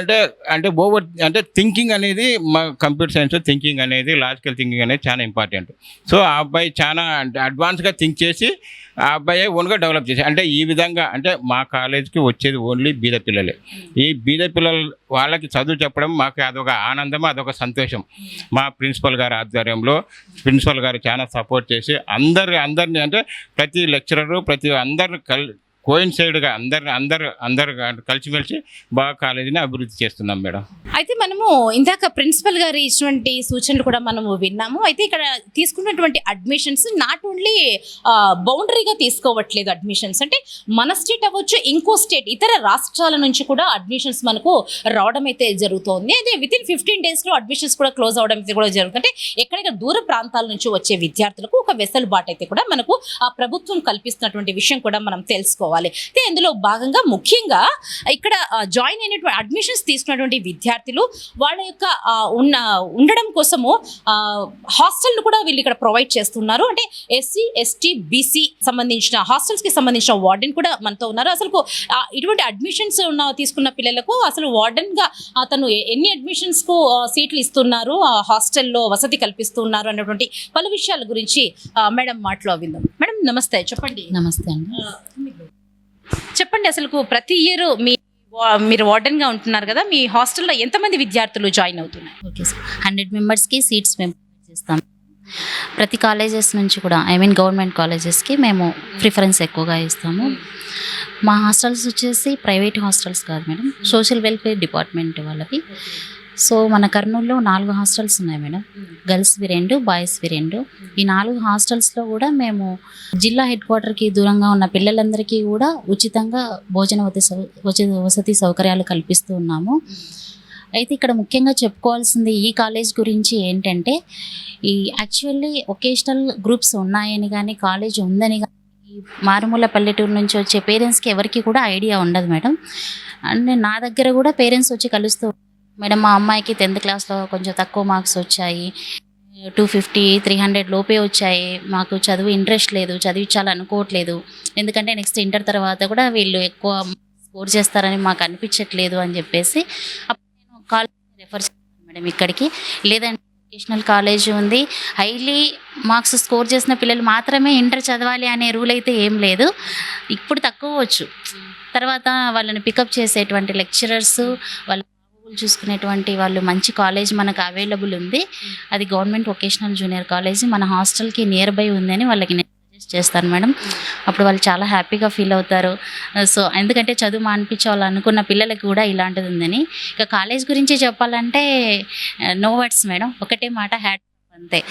K: అంటే ఓవర్ అంటే థింకింగ్ అనేది మా కంప్యూటర్ సైన్స్ థింకింగ్ అనేది లాజికల్ థింకింగ్ అనేది చాలా ఇంపార్టెంట్. సో ఆ అబ్బాయి చాలా అడ్వాన్స్గా థింక్ చేసి ఆ అబ్బాయి ఓన్గా డెవలప్ చేసి అంటే ఈ విధంగా అంటే మా కాలేజ్కి వచ్చేది ఓన్లీ బీద పిల్లలే. ఈ బీద పిల్లలు వాళ్ళకి చదువు చెప్పడం మాకు అదొక ఆనందం, అదొక సంతోషం. మా ప్రిన్సిపల్ గారి ఆధ్వర్యంలో ప్రిన్సిపల్ గారు చాలా సపోర్ట్ చేసి అందరినీ అంటే ప్రతి లెక్చరరు అందరు కోయిన్సైడ్గా అందరు కలిసిమెలిసి బాగా కాలేజీని అభివృద్ధి చేస్తున్నాం మేడం.
A: అయితే మనము ఇందాక ప్రిన్సిపల్ గారు ఇచ్చినటువంటి సూచనలు కూడా మనము విన్నాము. అయితే ఇక్కడ తీసుకున్నటువంటి అడ్మిషన్స్ నాట్ ఓన్లీ బౌండరీగా తీసుకోవట్లేదు. అడ్మిషన్స్ అంటే మన స్టేట్ అవ్వచ్చు, ఇంకో స్టేట్ ఇతర రాష్ట్రాల నుంచి కూడా అడ్మిషన్స్ మనకు రావడం అయితే జరుగుతోంది. అయితే వితిన్ 15 daysలో అడ్మిషన్స్ కూడా క్లోజ్ అవడం అయితే కూడా జరుగుతుంది. అంటే ఎక్కడెక్కడ దూర ప్రాంతాల నుంచి వచ్చే విద్యార్థులకు ఒక వెసులుబాటు అయితే కూడా మనకు ఆ ప్రభుత్వం కల్పిస్తున్నటువంటి విషయం కూడా మనం తెలుసుకోవాలి. అయితే ఇందులో భాగంగా ముఖ్యంగా ఇక్కడ జాయిన్ అయినటువంటి అడ్మిషన్స్ తీసుకున్నటువంటి విద్యార్థులు వాళ్ళ యొక్క ఉండడం కోసము హాస్టల్ను కూడా వీళ్ళు ఇక్కడ ప్రొవైడ్ చేస్తున్నారు. అంటే SC, ST, BC సంబంధించిన హాస్టల్స్కి సంబంధించిన వార్డెన్ కూడా మనతో ఉన్నారు. అసలు ఇటువంటి అడ్మిషన్స్ తీసుకున్న పిల్లలకు అసలు వార్డెన్గా అతను ఎన్ని అడ్మిషన్స్కు సీట్లు ఇస్తున్నారు, హాస్టల్లో వసతి కల్పిస్తున్నారు అన్నటువంటి పలు విషయాల గురించి మేడం మాటలో విందాం. మేడం నమస్తే, చెప్పండి.
L: నమస్తే అండి.
A: చెప్పండి, అసలు ప్రతి ఇయర్ మీరు వార్డెన్గా ఉంటున్నారు కదా, మీ హాస్టల్లో ఎంతమంది విద్యార్థులు జాయిన్ అవుతున్నారు?
L: ఓకే సార్, 100 మెంబర్స్కి సీట్స్ మేము చేస్తాం. ప్రతి కాలేజెస్ నుంచి కూడా గవర్నమెంట్ కాలేజెస్కి మేము ప్రిఫరెన్స్ ఎక్కువగా ఇస్తాము. మా హాస్టల్స్ వచ్చేసి ప్రైవేట్ హాస్టల్స్ కాదు మేడం, సోషల్ వెల్ఫేర్ డిపార్ట్మెంట్ వాళ్ళవి. సో మన కర్నూలులో 4 హాస్టల్స్ ఉన్నాయి మేడం, గర్ల్స్వి 2, బాయ్స్వి 2. ఈ 4 హాస్టల్స్లో కూడా మేము జిల్లా హెడ్ క్వార్టర్కి దూరంగా ఉన్న పిల్లలందరికీ కూడా ఉచితంగా వసతి సౌకర్యాలు కల్పిస్తూ ఉన్నాము. అయితే ఇక్కడ ముఖ్యంగా చెప్పుకోవాల్సింది ఈ కాలేజ్ గురించి ఏంటంటే, ఈ యాక్చువల్లీ ఒకేషనల్ గ్రూప్స్ ఉన్నాయని కానీ కాలేజ్ ఉందని కానీ మారుమూల పల్లెటూరు నుంచి వచ్చే పేరెంట్స్కి ఎవరికి కూడా ఐడియా ఉండదు మేడం. అండ్ నా దగ్గర కూడా పేరెంట్స్ వచ్చి కలుస్తూ, మేడం మా అమ్మాయికి 10th క్లాస్లో కొంచెం తక్కువ మార్క్స్ వచ్చాయి, 250, 300 లోపే వచ్చాయి, మాకు చదువు ఇంట్రెస్ట్ లేదు, చదివించాలనుకోవట్లేదు, ఎందుకంటే నెక్స్ట్ ఇంటర్ తర్వాత కూడా వీళ్ళు ఎక్కువ స్కోర్ చేస్తారని మాకు అనిపించట్లేదు అని చెప్పేసి అప్పుడు నేను కాలేజ్ రెఫర్ చేస్తాను మేడం ఇక్కడికి. లేదంటే వొకేషనల్ కాలేజ్ ఉంది, హైలీ మార్క్స్ స్కోర్ చేసిన పిల్లలు మాత్రమే ఇంటర్ చదవాలి అనే రూల్ అయితే ఏం లేదు. ఇప్పుడు తక్కువ వచ్చు, తర్వాత వాళ్ళని పికప్ చేసేటువంటి లెక్చరర్స్, వాళ్ళ చూసుకునేటువంటి వాళ్ళు మంచి కాలేజ్ మనకు అవైలబుల్ ఉంది. అది గవర్నమెంట్ వొకేషనల్ జూనియర్ కాలేజ్ మన హాస్టల్కి నియర్ బై ఉందని వాళ్ళకి నేను సజెస్ట్ చేస్తాను మేడం. అప్పుడు వాళ్ళు చాలా హ్యాపీగా ఫీల్ అవుతారు. సో ఎందుకంటే చదువు మానిపించే వాళ్ళు అనుకున్న పిల్లలకి కూడా ఇలాంటిది ఉందని. ఇక కాలేజ్ గురించి చెప్పాలంటే నో వర్డ్స్ మేడం, ఒకటే మాట, హ్యాట్ అంతే.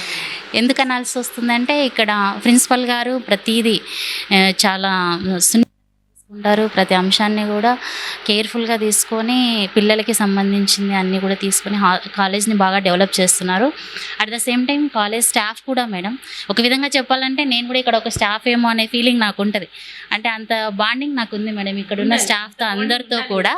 L: ఎందుకు అనాల్సి వస్తుందంటే ఇక్కడ ప్రిన్సిపల్ గారు ప్రతిదీ చాలా ఉంటారు, ప్రతి అంశాన్ని కూడా కేర్ఫుల్గా తీసుకొని పిల్లలకి సంబంధించింది అన్నీ కూడా తీసుకొని కాలేజ్ని బాగా డెవలప్ చేస్తున్నారు. At the same time college staff కూడా మేడం, ఒక విధంగా చెప్పాలంటే నేను కూడా ఇక్కడ ఒక స్టాఫ్ ఏమో అనే ఫీలింగ్ నాకు ఉంటుంది. అంటే అంత బాండింగ్ నాకు ఉంది మేడం ఇక్కడున్న స్టాఫ్తో అందరితో కూడా.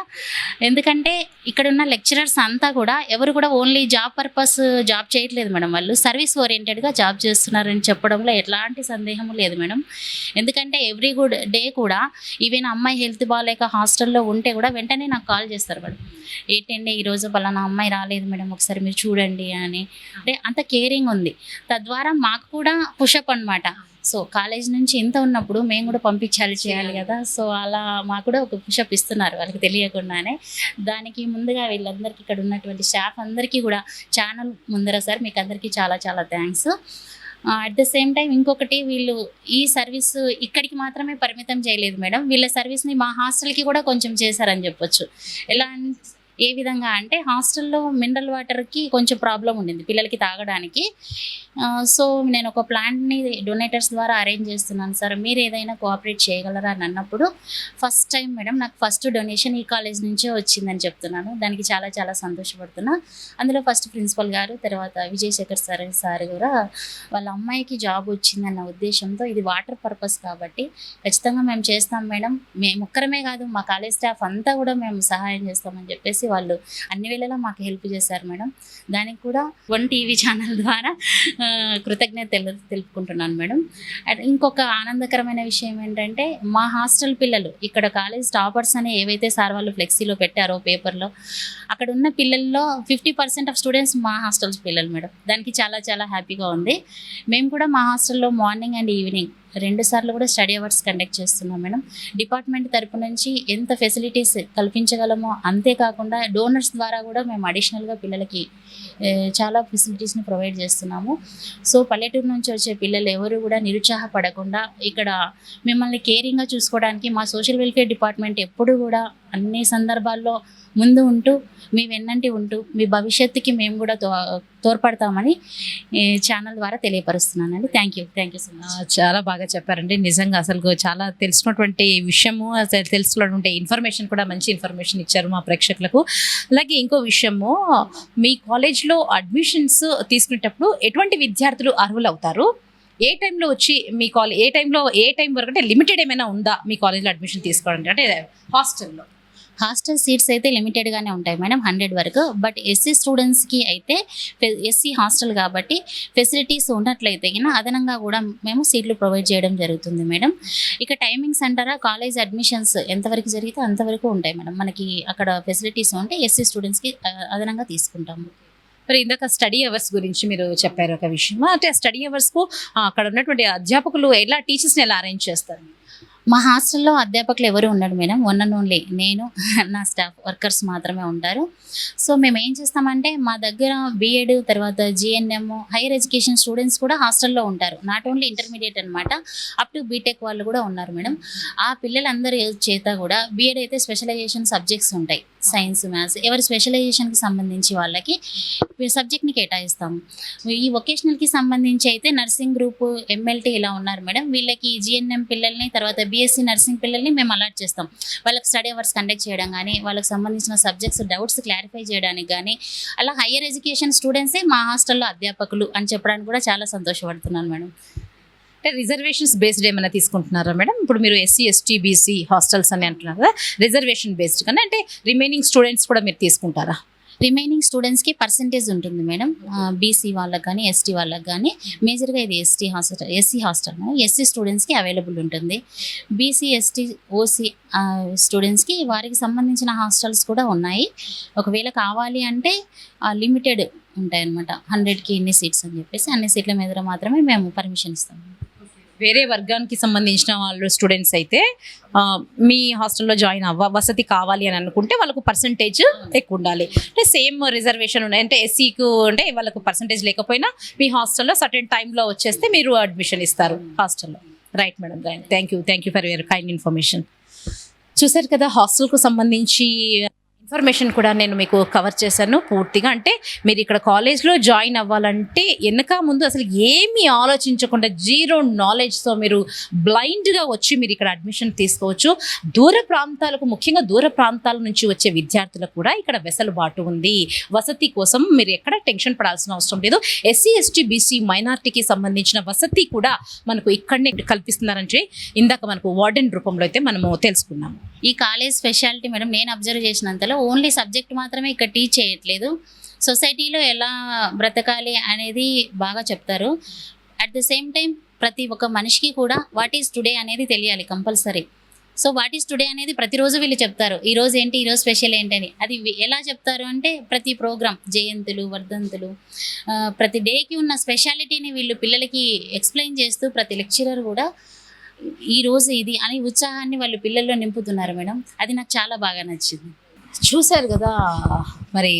L: ఎందుకంటే ఇక్కడున్న లెక్చరర్స్ అంతా కూడా ఎవరు కూడా ఓన్లీ జాబ్ పర్పస్ జాబ్ చేయట్లేదు మేడం, వాళ్ళు సర్వీస్ ఓరియంటెడ్గా జాబ్ చేస్తున్నారని చెప్పడంలో ఎలాంటి సందేహం లేదు మేడం. ఎందుకంటే ఎవ్రీ డే కూడా ఈవెన్ అమ్మాయి హెల్త్ బాగాలేక హాస్టల్లో ఉంటే కూడా వెంటనే నాకు కాల్ చేస్తారు మేడం, ఏంటండి ఈరోజు పలానా అమ్మాయి రాలేదు మేడం, ఒకసారి మీరు చూడండి అని. అంటే అంత కేరింగ్ ఉంది. తద్వారా మాకు కూడా పుషప్ అనమాట. సో కాలేజ్ నుంచి ఇంత ఉన్నప్పుడు మేము కూడా చేయాలి కదా. సో అలా మాకు కూడా ఒక పుషప్ ఇస్తున్నారు వాళ్ళకి తెలియకుండానే. దానికి ముందుగా వీళ్ళందరికీ ఇక్కడ ఉన్నటువంటి స్టాఫ్ అందరికీ కూడా ఛానల్ ముందర సార్ మీకు అందరికీ చాలా చాలా thanks. At the same time ఇంకొకటి, వీళ్ళు ఈ సర్వీస్ ఇక్కడికి మాత్రమే పరిమితం చేయలేదు మేడం, వీళ్ళ సర్వీస్ని మా హాస్టల్కి కూడా కొంచెం చేశారని చెప్పొచ్చు. ఎలా ఏ విధంగా అంటే హాస్టల్లో మినరల్ వాటర్కి కొంచెం ప్రాబ్లం ఉండింది పిల్లలకి తాగడానికి. సో నేను ఒక ప్లాంట్ని డొనేటర్స్ ద్వారా అరేంజ్ చేస్తున్నాను సార్, మీరు ఏదైనా కోఆపరేట్ చేయగలరా అని అన్నప్పుడు ఫస్ట్ టైం మేడం నాకు ఫస్ట్ డొనేషన్ ఈ కాలేజ్ నుంచే వచ్చిందని చెప్తున్నాను. దానికి చాలా చాలా సంతోషపడుతున్నా. అందులో ఫస్ట్ ప్రిన్సిపల్ గారు, తర్వాత విజయశేఖర్ సార్ కూడా వాళ్ళ అమ్మాయికి జాబ్ వచ్చిందన్న ఉద్దేశంతో ఇది వాటర్ పర్పస్ కాబట్టి ఖచ్చితంగా మేము చేస్తాం మేడం, మేము ఒక్కరమే కాదు మా కాలేజ్ స్టాఫ్ అంతా కూడా మేము సహాయం చేస్తామని చెప్పేసి వాళ్ళు అన్ని వేళలా మాకు హెల్ప్ చేశారు మేడం. దానికి కూడా 1 TV ఛానల్ ద్వారా కృతజ్ఞత తెలుపుకుంటున్నాను మేడం. అండ్ ఇంకొక ఆనందకరమైన విషయం ఏంటంటే మా హాస్టల్ పిల్లలు ఇక్కడ కాలేజ్ టాపర్స్ అని ఏవైతే సార్ వాళ్ళు ఫ్లెక్సీలో పెట్టారో పేపర్లో, అక్కడ ఉన్న పిల్లల్లో 50% ఆఫ్ స్టూడెంట్స్ మా హాస్టల్స్ పిల్లలు మేడం. దానికి చాలా చాలా హ్యాపీగా ఉంది. మేము కూడా మా హాస్టల్లో మార్నింగ్ అండ్ ఈవినింగ్ 2 సార్లు కూడా స్టడీ అవర్స్ కండక్ట్ చేస్తున్నాం మేడం. డిపార్ట్మెంట్ తరపు నుంచి ఎంత ఫెసిలిటీస్ కల్పించగలమో అంతేకాకుండా డోనర్స్ ద్వారా కూడా మేము అడిషనల్గా పిల్లలకి చాలా ఫెసిలిటీస్ని ప్రొవైడ్ చేస్తున్నాము. సో పల్లెటూరు నుంచి వచ్చే పిల్లలు ఎవరు కూడా నిరుత్సాహపడకుండా ఇక్కడ మిమ్మల్ని కేరింగ్గా చూసుకోవడానికి మా సోషల్ వెల్ఫేర్ డిపార్ట్మెంట్ ఎప్పుడు కూడా అన్ని సందర్భాల్లో ముందు ఉంటూ మీ వెన్నంటి ఉంటూ మీ భవిష్యత్తుకి మేము కూడా తోడ్పడతామని ఈ ఛానల్ ద్వారా తెలియపరుస్తున్నానండి. Thank you so much.
A: చాలా బాగా చెప్పారండి. నిజంగా అసలు చాలా తెలిసినటువంటి విషయము, అసలు తెలుసుకున్నటువంటి ఇన్ఫర్మేషన్ కూడా మంచి ఇన్ఫర్మేషన్ ఇచ్చారు మా ప్రేక్షకులకు. అలాగే ఇంకో విషయము, మీ కాలేజ్లో అడ్మిషన్స్ తీసుకునేటప్పుడు ఎటువంటి విద్యార్థులు అర్హులు అవుతారు? ఏ టైంలో వచ్చి మీ ఏ టైం వరకు అంటే లిమిటెడ్ ఏమైనా ఉందా మీ కాలేజ్లో అడ్మిషన్ తీసుకోవడానికి, అంటే హాస్టల్లో?
L: హాస్టల్ సీట్స్ అయితే లిమిటెడ్గానే ఉంటాయి మేడం, 100 వరకు. బట్ ఎస్సీ స్టూడెంట్స్కి అయితే ఎస్సీ హాస్టల్ కాబట్టి ఫెసిలిటీస్ ఉన్నట్లయితే అదనంగా కూడా మేము సీట్లు ప్రొవైడ్ చేయడం జరుగుతుంది మేడం. ఇక టైమింగ్స్ అంటారా, కాలేజ్ అడ్మిషన్స్ ఎంతవరకు జరిగితే అంతవరకు ఉంటాయి మేడం. మనకి అక్కడ ఫెసిలిటీస్ ఉంటే ఎస్సీ స్టూడెంట్స్కి అదనంగా తీసుకుంటాము.
A: మరి ఇందాక స్టడీ అవర్స్ గురించి మీరు చెప్పారు ఒక విషయం, అంటే ఆ స్టడీ అవర్స్కు అక్కడ ఉన్నటువంటి అధ్యాపకులు టీచర్స్ని ఎలా అరేంజ్ చేస్తారు?
L: మా హాస్టల్లో అధ్యాపకులు ఎవరు ఉండరు మేడం, వన్ అండ్ ఓన్లీ నేను, నా స్టాఫ్ వర్కర్స్ మాత్రమే ఉంటారు. సో మేము ఏం చేస్తామంటే మా దగ్గర బీఎడ్ తర్వాత జిఎన్ఎం హైయర్ ఎడ్యుకేషన్ స్టూడెంట్స్ కూడా హాస్టల్లో ఉంటారు. నాట్ ఓన్లీ ఇంటర్మీడియట్ అనమాట, అప్ టు బీటెక్ వాళ్ళు కూడా ఉన్నారు మేడం. ఆ పిల్లలందరి చేత కూడా బీఎడ్ అయితే స్పెషలైజేషన్ సబ్జెక్ట్స్ ఉంటాయి, సైన్స్ మ్యాథ్స్, ఎవరి స్పెషలైజేషన్కి సంబంధించి వాళ్ళకి సబ్జెక్ట్ని కేటాయిస్తాము. ఈ వొకేషనల్కి సంబంధించి అయితే నర్సింగ్ గ్రూప్ ఎంఎల్టీ ఇలా ఉన్నారు మేడం. వీళ్ళకి జిఎన్ఎం పిల్లల్ని తర్వాత బీఎస్సీ నర్సింగ్ పిల్లల్ని మేము అలాట్ చేస్తాం. వాళ్ళకి స్టడీ అవర్స్ కండక్ట్ చేయడం కానీ, వాళ్ళకి సంబంధించిన సబ్జెక్ట్స్ డౌట్స్ క్లారిఫై చేయడానికి కానీ, అలా హయ్యర్ ఎడ్యుకేషన్ స్టూడెంట్సే మా హాస్టల్లో అధ్యాపకులు అని చెప్పడానికి కూడా చాలా సంతోషపడుతున్నాను మేడం.
A: అంటే రిజర్వేషన్స్ బేస్డ్ ఏమైనా తీసుకుంటున్నారా మేడం? ఇప్పుడు మీరు ఎస్సీ ఎస్టీ బీసీ హాస్టల్స్ అని అంటున్నారు కదా, రిజర్వేషన్ బేస్డ్ కానీ అంటే రిమైనింగ్ స్టూడెంట్స్ కూడా మీరు తీసుకుంటారా?
L: రిమైనింగ్ స్టూడెంట్స్కి పర్సంటేజ్ ఉంటుంది మేడం. బీసీ వాళ్ళకి కానీ ఎస్టీ వాళ్ళకి కానీ, మేజర్గా ఇది ఎస్సీ హాస్టల్ ఎస్సీ స్టూడెంట్స్కి అవైలబుల్ ఉంటుంది. బీసీ ఎస్టీ ఓసీ స్టూడెంట్స్కి వారికి సంబంధించిన హాస్టల్స్ కూడా ఉన్నాయి. ఒకవేళ కావాలి అంటే లిమిటెడ్ ఉంటాయన్నమాట, 100కి ఇన్ని సీట్స్ అని చెప్పేసి అన్ని సీట్ల మీద మాత్రమే మేము పర్మిషన్ ఇస్తాము.
A: వేరే వర్గానికి సంబంధించిన వాళ్ళు స్టూడెంట్స్ అయితే మీ హాస్టల్లో జాయిన్ వసతి కావాలి అని అనుకుంటే వాళ్ళకు పర్సంటేజ్ ఎక్కువ ఉండాలి. అంటే సేమ్ రిజర్వేషన్ ఉన్నాయి అంటే ఎస్సీకు అంటే వాళ్ళకు పర్సంటేజ్ లేకపోయినా మీ హాస్టల్లో సర్టెన్ టైంలో వచ్చేస్తే మీరు అడ్మిషన్ ఇస్తారు హాస్టల్లో. Right madam, right. Thank you for your kind information. చూసారు కదా, హాస్టల్కు సంబంధించి ఇన్ఫర్మేషన్ కూడా నేను మీకు కవర్ చేశాను పూర్తిగా. అంటే మీరు ఇక్కడ కాలేజ్లో జాయిన్ అవ్వాలంటే వెనక ముందు అసలు ఏమీ ఆలోచించకుండా జీరో నాలెడ్జ్తో మీరు బ్లైండ్గా వచ్చి మీరు ఇక్కడ అడ్మిషన్ తీసుకోవచ్చు. దూర ప్రాంతాలకు, ముఖ్యంగా దూర ప్రాంతాల నుంచి వచ్చే విద్యార్థులకు కూడా ఇక్కడ వెసులుబాటు ఉంది. వసతి కోసం మీరు ఎక్కడ టెన్షన్ పడాల్సిన అవసరం లేదు. ఎస్సీ ఎస్టీ బీసీ మైనారిటీకి సంబంధించిన వసతి కూడా మనకు ఇక్కడనే కల్పిస్తున్నారంటే ఇందాక మనకు వార్డెన్ రూపంలో అయితే మనము తెలుసుకున్నాము.
L: ఈ కాలేజ్ స్పెషాలిటీ మేడం, నేను అబ్జర్వ్ చేసినంతలో ఓన్లీ సబ్జెక్ట్ మాత్రమే ఇక్కడ టీచ్ చేయట్లేదు, సొసైటీలో ఎలా బ్రతకాలి అనేది బాగా చెప్తారు. అట్ ద సేమ్ టైం ప్రతి ఒక్క మనిషికి కూడా వాట్ ఈస్ టుడే అనేది తెలియాలి compulsory. So what is today అనేది ప్రతిరోజు వీళ్ళు చెప్తారు, ఈరోజు ఏంటి, ఈరోజు స్పెషల్ ఏంటని. అది ఎలా చెప్తారు అంటే ప్రతి ప్రోగ్రామ్, జయంతులు, వర్ధంతులు, ప్రతి డేకి ఉన్న స్పెషాలిటీని వీళ్ళు పిల్లలకి ఎక్స్ప్లెయిన్ చేస్తూ ప్రతి లెక్చరర్ కూడా ఈరోజు ఇది అని ఉత్సాహాన్ని వాళ్ళు పిల్లల్లో నింపుతున్నారు మేడం. అది నాకు చాలా బాగా నచ్చింది.
A: చూశారు కదా, మరి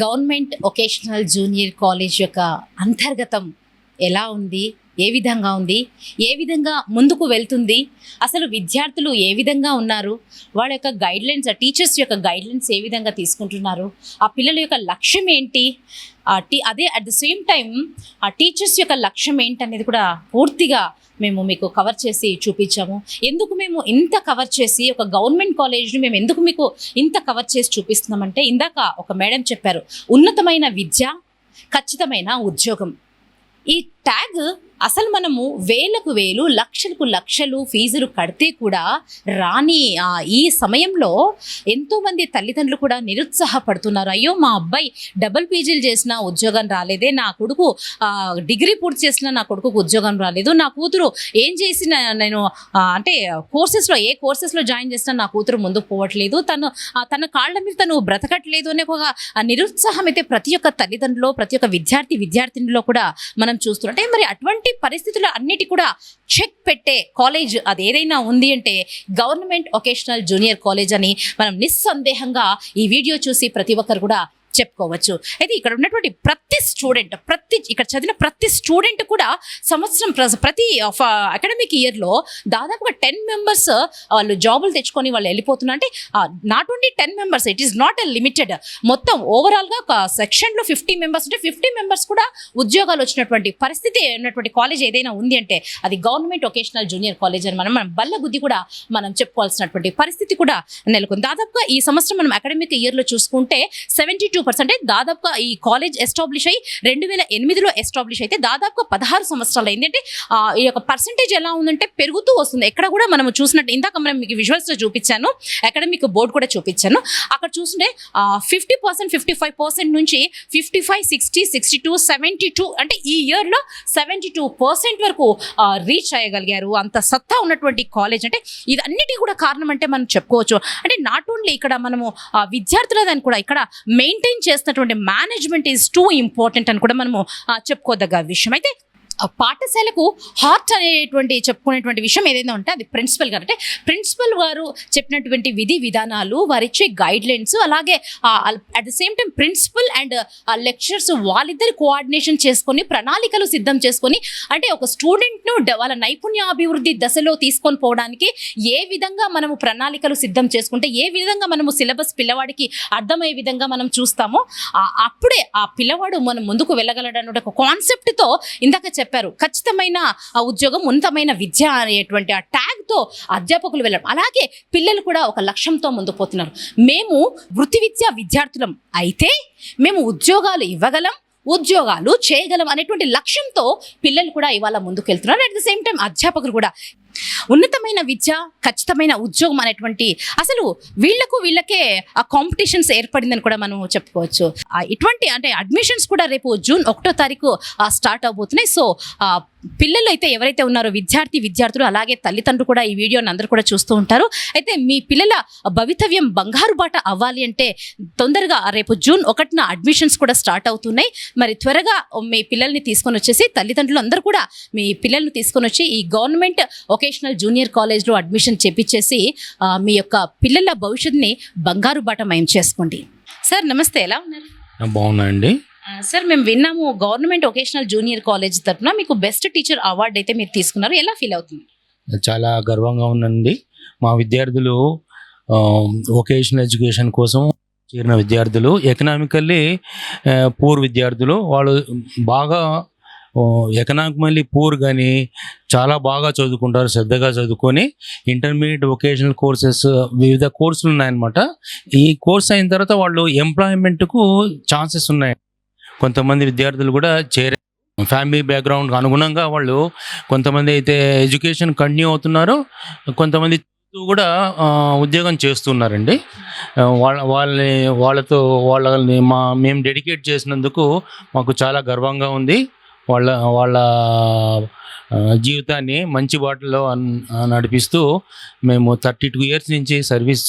A: గవర్నమెంట్ వొకేషనల్ జూనియర్ కాలేజ్ యొక్క అంతర్గతం ఎలా ఉంది, ఏ విధంగా ఉంది, ఏ విధంగా ముందుకు వెళ్తుంది, అసలు విద్యార్థులు ఏ విధంగా ఉన్నారు, వాళ్ళ యొక్క గైడ్లైన్స్, టీచర్స్ యొక్క గైడ్లైన్స్ ఏ విధంగా తీసుకుంటున్నారు, ఆ పిల్లల యొక్క లక్ష్యం ఏంటి, అదే అట్ ద సేమ్ టైం ఆ టీచర్స్ యొక్క లక్ష్యం ఏంటనేది కూడా పూర్తిగా మేము మీకు కవర్ చేసి చూపించాము. ఎందుకు మేము ఇంత కవర్ చేసి ఒక గవర్నమెంట్ కాలేజ్ని మేము ఎందుకు మీకు ఇంత కవర్ చేసి చూపిస్తున్నామంటే, ఇందాక ఒక మేడం చెప్పారు, ఉన్నతమైన విద్య, ఖచ్చితమైన ఉద్యోగం. ఈ ట్యాగ్ అసలు మనము వేలకు వేలు, లక్షలకు లక్షలు ఫీజులు కడితే కూడా రాని ఈ సమయంలో ఎంతోమంది తల్లిదండ్రులు కూడా నిరుత్సాహపడుతున్నారు. అయ్యో మా అబ్బాయి డబుల్ పీజీలు చేసినా ఉద్యోగం రాలేదే, నా కొడుకు డిగ్రీ పూర్తి చేసినా నా కొడుకుకు ఉద్యోగం రాలేదు, నా కూతురు ఏం చేసిన నేను అంటే ఏ కోర్సెస్లో జాయిన్ చేసినా నా కూతురు ముందుకు పోవట్లేదు, తన కాళ్ళ మీద తను బ్రతకట్లేదు అనే ఒక నిరుత్సాహం అయితే ప్రతి ఒక్క తల్లిదండ్రులు, ప్రతి ఒక్క విద్యార్థినిలో కూడా మనం చూస్తున్నాం. అంటే మరి అటువంటి పరిస్థితులు అన్నిటి కూడా చెక్ పెట్టే కాలేజ్ అది ఏదైనా ఉంది అంటే గవర్నమెంట్ వొకేషనల్ జూనియర్ కాలేజ్ అని మనం నిస్సందేహంగా ఈ వీడియో చూసి ప్రతి ఒక్కరు కూడా చెప్పుకోవచ్చు. అయితే ఇక్కడ ఉన్నటువంటి ప్రతి స్టూడెంట్ ఇక్కడ చదివిన ప్రతి స్టూడెంట్ కూడా సంవత్సరం ప్రతి అకాడమిక్ ఇయర్లో దాదాపుగా 10 మెంబర్స్ వాళ్ళు జాబులు తెచ్చుకొని వాళ్ళు వెళ్ళిపోతున్నారు. అంటే not only 10 members, it is not a limited. మొత్తం ఓవరాల్గా ఒక సెక్షన్లో 50 మెంబర్స్ ఉంటే 50 మెంబర్స్ కూడా ఉద్యోగాలు వచ్చినటువంటి పరిస్థితి ఉన్నటువంటి కాలేజ్ ఏదైనా ఉంది అంటే అది గవర్నమెంట్ వొకేషనల్ జూనియర్ కాలేజ్ అని మనం బల్లగుద్ది కూడా మనం చెప్పుకోవాల్సినటువంటి పరిస్థితి కూడా నెలకొంది. దాదాపుగా ఈ సంవత్సరం మనం అకాడమిక్ ఇయర్లో చూసుకుంటే 72% దాదాపుగా ఈ కాలేజ్ ఎస్టాబ్లిష్ అయ్యి 2008లో ఎస్టాబ్లిష్ అయితే దాదాపుగా 16 సంవత్సరాలు అయింది. అంటే ఈ యొక్క పర్సంటేజ్ ఎలా ఉందంటే పెరుగుతూ వస్తుంది. ఎక్కడ కూడా మనం చూసినట్టు ఇందాక మనం మీకు విజువల్స్లో చూపించాను, అకాడమిక్ బోర్డు కూడా చూపించాను. అక్కడ చూస్తుంటే 50%, 55% నుంచి 55, 60, 62, 72 అంటే ఈ ఇయర్లో 72% వరకు రీచ్ అయ్యగలిగారు. అంత సత్తా ఉన్నటువంటి కాలేజ్. అంటే ఇది అన్నిటికీ కూడా కారణం అంటే మనం చెప్పుకోవచ్చు. అంటే నాట్ ఓన్లీ ఇక్కడ మనము విద్యార్థుల దాన్ని కూడా ఇక్కడ మెయింటైన్ చేస్తున్నటువంటి మేనేజ్మెంట్ ఈజ్ టూ ఇంపార్టెంట్ అని కూడా మనము చెప్పుకోదగ్గ విషయం. అయితే పాఠశాలకు హార్ట్ అనేటువంటి చెప్పుకునేటువంటి విషయం ఏదైనా ఉంటే అది ప్రిన్సిపల్ గారు. అంటే ప్రిన్సిపల్ గారు చెప్పినటువంటి విధి విధానాలు, వారిచ్చే గైడ్ లైన్స్, అలాగే at the same time principal and lecturers వాళ్ళిద్దరు కోఆర్డినేషన్ చేసుకొని ప్రణాళికలు సిద్ధం చేసుకొని అంటే ఒక స్టూడెంట్ను వాళ్ళ నైపుణ్యాభివృద్ధి దశలో తీసుకొని పోవడానికి ఏ విధంగా మనము ప్రణాళికలు సిద్ధం చేసుకుంటే ఏ విధంగా మనము సిలబస్ పిల్లవాడికి అర్థమయ్యే విధంగా మనం చూస్తామో అప్పుడే ఆ పిల్లవాడు మనం ముందుకు వెళ్ళగలడన్న ఒక కాన్సెప్ట్తో ఇందాక చెప్పారు ఖచ్చితమైన ఉద్యోగం, ఉన్నతమైన విద్య అనేటువంటి ఆ ట్యాగ్తో అధ్యాపకులు వెళ్ళడం. అలాగే పిల్లలు కూడా ఒక లక్ష్యంతో ముందుకు పోతున్నారు. మేము వృత్తి విద్యా విద్యార్థులం అయితే మేము ఉద్యోగాలు ఇవ్వగలం, ఉద్యోగాలు చేయగలం అనేటువంటి లక్ష్యంతో పిల్లలు కూడా ఇవాళ ముందుకు వెళ్తున్నారు. అట్ ద సేమ్ టైం అధ్యాపకులు కూడా ఉన్నతమైన విద్య, ఖచ్చితమైన ఉద్యోగం అనేటువంటి అసలు వీళ్ళకే ఆ కాంపిటీషన్స్ ఏర్పడిందని కూడా మనం చెప్పుకోవచ్చు. ఇటువంటి అంటే అడ్మిషన్స్ కూడా రేపు జూన్ 1వ తారీఖు స్టార్ట్ అవబోతున్నాయి. సో పిల్లలు అయితే ఎవరైతే ఉన్నారో విద్యార్థులు అలాగే తల్లిదండ్రులు కూడా ఈ వీడియోని అందరూ కూడా చూస్తూ ఉంటారు. అయితే మీ పిల్లల భవితవ్యం బంగారు బాట అవ్వాలి అంటే తొందరగా రేపు జూన్ 1న అడ్మిషన్స్ కూడా స్టార్ట్ అవుతున్నాయి. మరి త్వరగా మీ పిల్లల్ని తీసుకొని వచ్చేసి తల్లిదండ్రులు అందరూ కూడా మీ పిల్లల్ని తీసుకొని వచ్చి ఈ గవర్నమెంట్ వొకేషనల్ జూనియర్ కాలేజ్లో అడ్మిషన్ చేపించేసి మీ యొక్క పిల్లల భవిష్యత్తుని బంగారు బాటమయం చేసుకోండి. సార్ నమస్తే, ఎలా ఉన్నారు?
M: బాగున్నా అండి.
A: సార్ మేము విన్నాము గవర్నమెంట్ వొకేషనల్ జూనియర్ కాలేజ్ తరఫున మీకు బెస్ట్ టీచర్ అవార్డు అయితే మీరు తీసుకున్నారు. ఎలా ఫీల్ అవుతుంది?
M: చాలా గర్వంగా ఉందండి. మా విద్యార్థులు వొకేషనల్ ఎడ్యుకేషన్ కోసం చేరిన విద్యార్థులు, ఎకనామికల్లీ పూర్ విద్యార్థులు, వాళ్ళు బాగా ఎకనామికల్లీ పూర్ కానీ చాలా బాగా చదువుకుంటారు. శ్రద్ధగా చదువుకొని ఇంటర్మీడియట్ వొకేషనల్ కోర్సెస్ వివిధ కోర్సులు ఉన్నాయన్నమాట. ఈ కోర్స్ అయిన తర్వాత వాళ్ళు ఎంప్లాయ్మెంట్కు ఛాన్సెస్ ఉన్నాయి. కొంతమంది విద్యార్థులు కూడా చేరే ఫ్యామిలీ బ్యాక్గ్రౌండ్ అనుగుణంగా వాళ్ళు కొంతమంది అయితే ఎడ్యుకేషన్ కంటిన్యూ అవుతున్నారు, కొంతమంది కూడా ఉద్యోగం చేస్తున్నారండి. వాళ్ళని మేము డెడికేట్ చేసినందుకు మాకు చాలా గర్వంగా ఉంది. వాళ్ళ జీవితాన్ని మంచి బాటలో నడిపిస్తూ మేము 32 ఇయర్స్ నుంచి సర్వీస్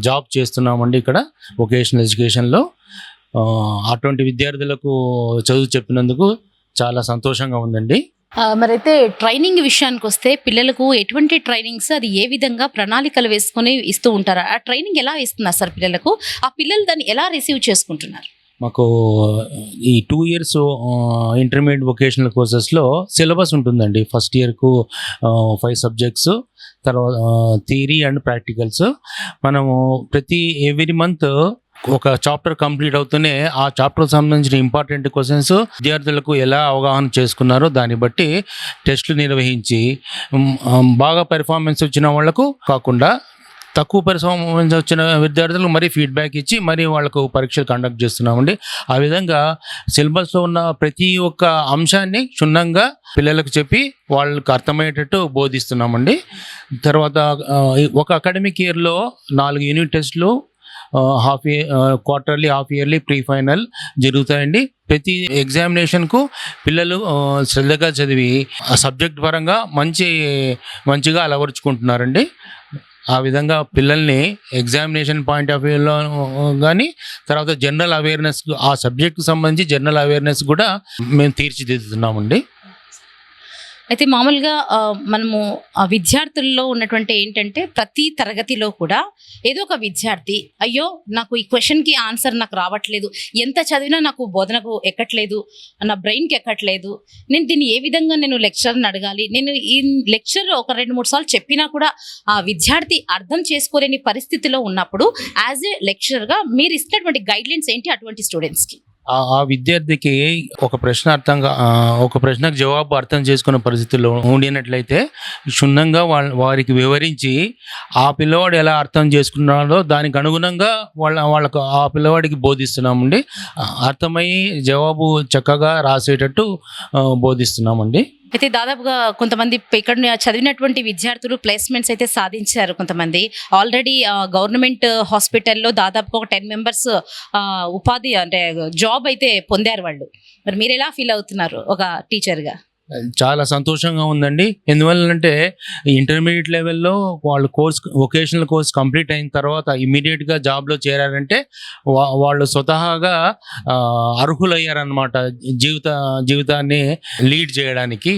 M: జాబ్ చేస్తున్నామండి ఇక్కడ వొకేషనల్ ఎడ్యుకేషన్లో. అటువంటి విద్యార్థులకు చదువు చెప్పినందుకు చాలా సంతోషంగా ఉందండి.
A: మరైతే ట్రైనింగ్ విషయానికి వస్తే పిల్లలకు ఎటువంటి ట్రైనింగ్స్, అది ఏ విధంగా ప్రణాళికలు వేసుకొని ఇస్తూ ఉంటారా? ఆ ట్రైనింగ్ ఎలా ఇస్తున్నారు సార్ పిల్లలకు? ఆ పిల్లలు దాన్ని ఎలా రిసీవ్ చేసుకుంటున్నారు?
M: మాకు ఈ 2 ఇయర్స్ ఇంటర్మీడియట్ వొకేషనల్ కోర్సెస్లో సిలబస్ ఉంటుందండి. ఫస్ట్ ఇయర్కు 5 సబ్జెక్ట్స్, తర్వాత థియరీ అండ్ ప్రాక్టికల్స్. మనము ఎవ్రీ మంత్ ఒక చాప్టర్ కంప్లీట్ అవుతూనే ఆ చాప్టర్కి సంబంధించిన ఇంపార్టెంట్ క్వశ్చన్స్ విద్యార్థులకు ఎలా అవగాహన చేసుకున్నారో దాన్ని బట్టి టెస్టులు నిర్వహించి బాగా పెర్ఫార్మెన్స్ వచ్చిన వాళ్లకు కాకుండా తక్కువ పెర్ఫార్మెన్స్ వచ్చిన విద్యార్థులకు మరీ ఫీడ్బ్యాక్ ఇచ్చి మరీ వాళ్ళకు పరీక్షలు కండక్ట్ చేస్తున్నామండి. ఆ విధంగా సిలబస్లో ఉన్న ప్రతి ఒక్క అంశాన్ని క్షుణ్ణంగా పిల్లలకు చెప్పి వాళ్ళకి అర్థమయ్యేటట్టు బోధిస్తున్నామండి. తర్వాత ఒక అకాడమిక్ ఇయర్లో 4 యూనిట్ టెస్టులు, quarterly, half yearly, pre final జరుగుతాయండి. ప్రతి ఎగ్జామినేషన్కు పిల్లలు శ్రద్ధగా చదివి ఆ సబ్జెక్ట్ పరంగా మంచిగా అలవరుచుకుంటున్నారండి. ఆ విధంగా పిల్లల్ని ఎగ్జామినేషన్ పాయింట్ ఆఫ్ వ్యూలో కానీ తర్వాత జనరల్ అవేర్నెస్, ఆ సబ్జెక్ట్కి సంబంధించి జనరల్ అవేర్నెస్ కూడా మేము తీర్చిదిద్దుతున్నామండి.
A: అయితే మామూలుగా మనము విద్యార్థుల్లో ఉన్నటువంటి ఏంటంటే ప్రతి తరగతిలో కూడా ఏదో ఒక విద్యార్థి అయ్యో నాకు ఈ క్వశ్చన్కి ఆన్సర్ నాకు రావట్లేదు, ఎంత చదివినా నాకు బోధనకు ఎక్కట్లేదు, నా బ్రెయిన్కి ఎక్కట్లేదు, నేను దీన్ని ఏ విధంగా నేను లెక్చరర్ని అడగాలి, నేను ఈ లెక్చర్ ఒక 2-3 సార్లు చెప్పినా కూడా ఆ విద్యార్థి అర్థం చేసుకోలేని పరిస్థితిలో ఉన్నప్పుడు యాజ్ ఏ లెక్చరర్గా మీరు ఇస్తున్నటువంటి గైడ్లైన్స్ ఏంటి అటువంటి స్టూడెంట్స్కి?
M: ఆ విద్యార్థికి ఒక ప్రశ్నకు జవాబు అర్థం చేసుకునే పరిస్థితుల్లో ఉండినట్లయితే క్షుణ్ణంగా వారికి వివరించి ఆ పిల్లవాడు ఎలా అర్థం చేసుకున్నాడో దానికి అనుగుణంగా వాళ్ళకు ఆ పిల్లవాడికి బోధిస్తున్నామండి. అర్థమయ్యి జవాబు చక్కగా రాసేటట్టు బోధిస్తున్నామండి.
A: అయితే దాదాపుగా కొంతమంది ఇక్కడ చదివినటువంటి విద్యార్థులు ప్లేస్మెంట్స్ అయితే సాధించారు. కొంతమంది ఆల్రెడీ గవర్నమెంట్ హాస్పిటల్లో దాదాపుగా ఒక 10 మెంబర్స్ ఉపాధి అంటే జాబ్ అయితే పొందారు వాళ్ళు. మరి మీరు ఎలా ఫీల్ అవుతున్నారు ఒక టీచర్గా?
M: చాలా సంతోషంగా ఉందండి. ఎందువల్లంటే ఇంటర్మీడియట్ లెవెల్లో వాళ్ళు వొకేషనల్ కోర్స్ కంప్లీట్ అయిన తర్వాత ఇమీడియట్గా జాబ్లో చేరారంటే వాళ్ళు స్వతహాగా అర్హులయ్యారనమాట జీవితాన్ని లీడ్ చేయడానికి.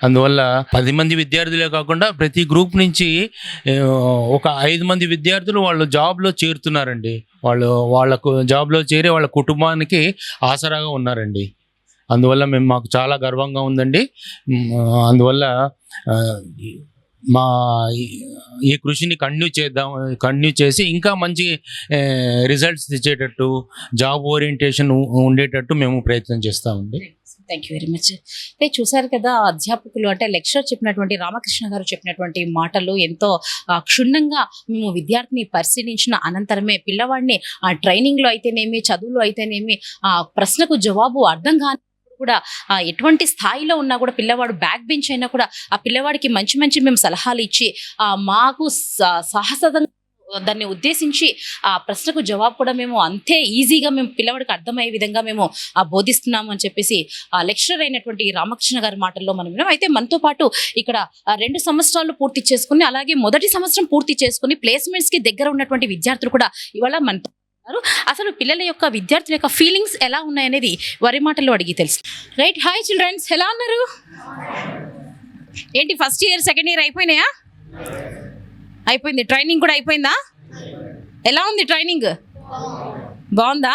M: అందువల్ల 10 మంది విద్యార్థులే కాకుండా ప్రతి గ్రూప్ నుంచి ఒక 5 మంది విద్యార్థులు వాళ్ళు జాబ్లో చేరుతున్నారండి. వాళ్ళకు జాబ్లో చేరి వాళ్ళ కుటుంబానికి ఆసరాగా ఉన్నారండి. అందువల్ల మాకు చాలా గర్వంగా ఉందండి. అందువల్ల మా ఈ కృషిని కంటిన్యూ చేసి ఇంకా మంచి రిజల్ట్స్ తెచ్చేటట్టు జాబ్ ఓరియంటేషన్ ఉండేటట్టు మేము ప్రయత్నం చేస్తామండి.
A: Thank you very much. అయితే చూసారు కదా అధ్యాపకులు అంటే లెక్చరర్ చెప్పినటువంటి రామకృష్ణ గారు చెప్పినటువంటి మాటలు ఎంతో క్షుణ్ణంగా మేము విద్యార్థిని పరిశీలించిన అనంతరమే పిల్లవాడిని ఆ ట్రైనింగ్లో అయితేనేమి చదువులో అయితేనేమి ఆ ప్రశ్నకు జవాబు అర్థం కాని కూడా ఎటువంటి స్థాయిలో ఉన్నా కూడా పిల్లవాడు బ్యాక్ బెంచ్ అయినా కూడా ఆ పిల్లవాడికి మంచి మంచి మేము సలహాలు ఇచ్చి మాకు సాహసంగా దాన్ని ఉద్దేశించి ఆ ప్రశ్నకు జవాబు కూడా మేము అంతే ఈజీగా మేము పిల్లవాడికి అర్థమయ్యే విధంగా మేము బోధిస్తున్నాము అని చెప్పేసి ఆ లెక్చరర్ అయినటువంటి రామకృష్ణ గారి మాటల్లో మనం విన్నాం. అయితే మనతో పాటు ఇక్కడ 2 సంవత్సరాలు పూర్తి చేసుకుని అలాగే మొదటి సంవత్సరం పూర్తి చేసుకుని ప్లేస్మెంట్స్కి దగ్గర ఉన్నటువంటి విద్యార్థులు కూడా ఇవాళ మనతో అసలు పిల్లల యొక్క విద్యార్థుల యొక్క ఫీలింగ్స్ ఎలా ఉన్నాయనేది వారి మాటల్లో అడిగి తెలుసు. రైట్, హాయ్ చిల్డ్రన్స్, ఎలా ఉన్నారు? ఏంటి ఫస్ట్ ఇయర్ సెకండ్ ఇయర్ అయిపోయినాయా? అయిపోయింది. ట్రైనింగ్ కూడా అయిపోయిందా? ఎలా ఉంది ట్రైనింగ్? బాగుందా?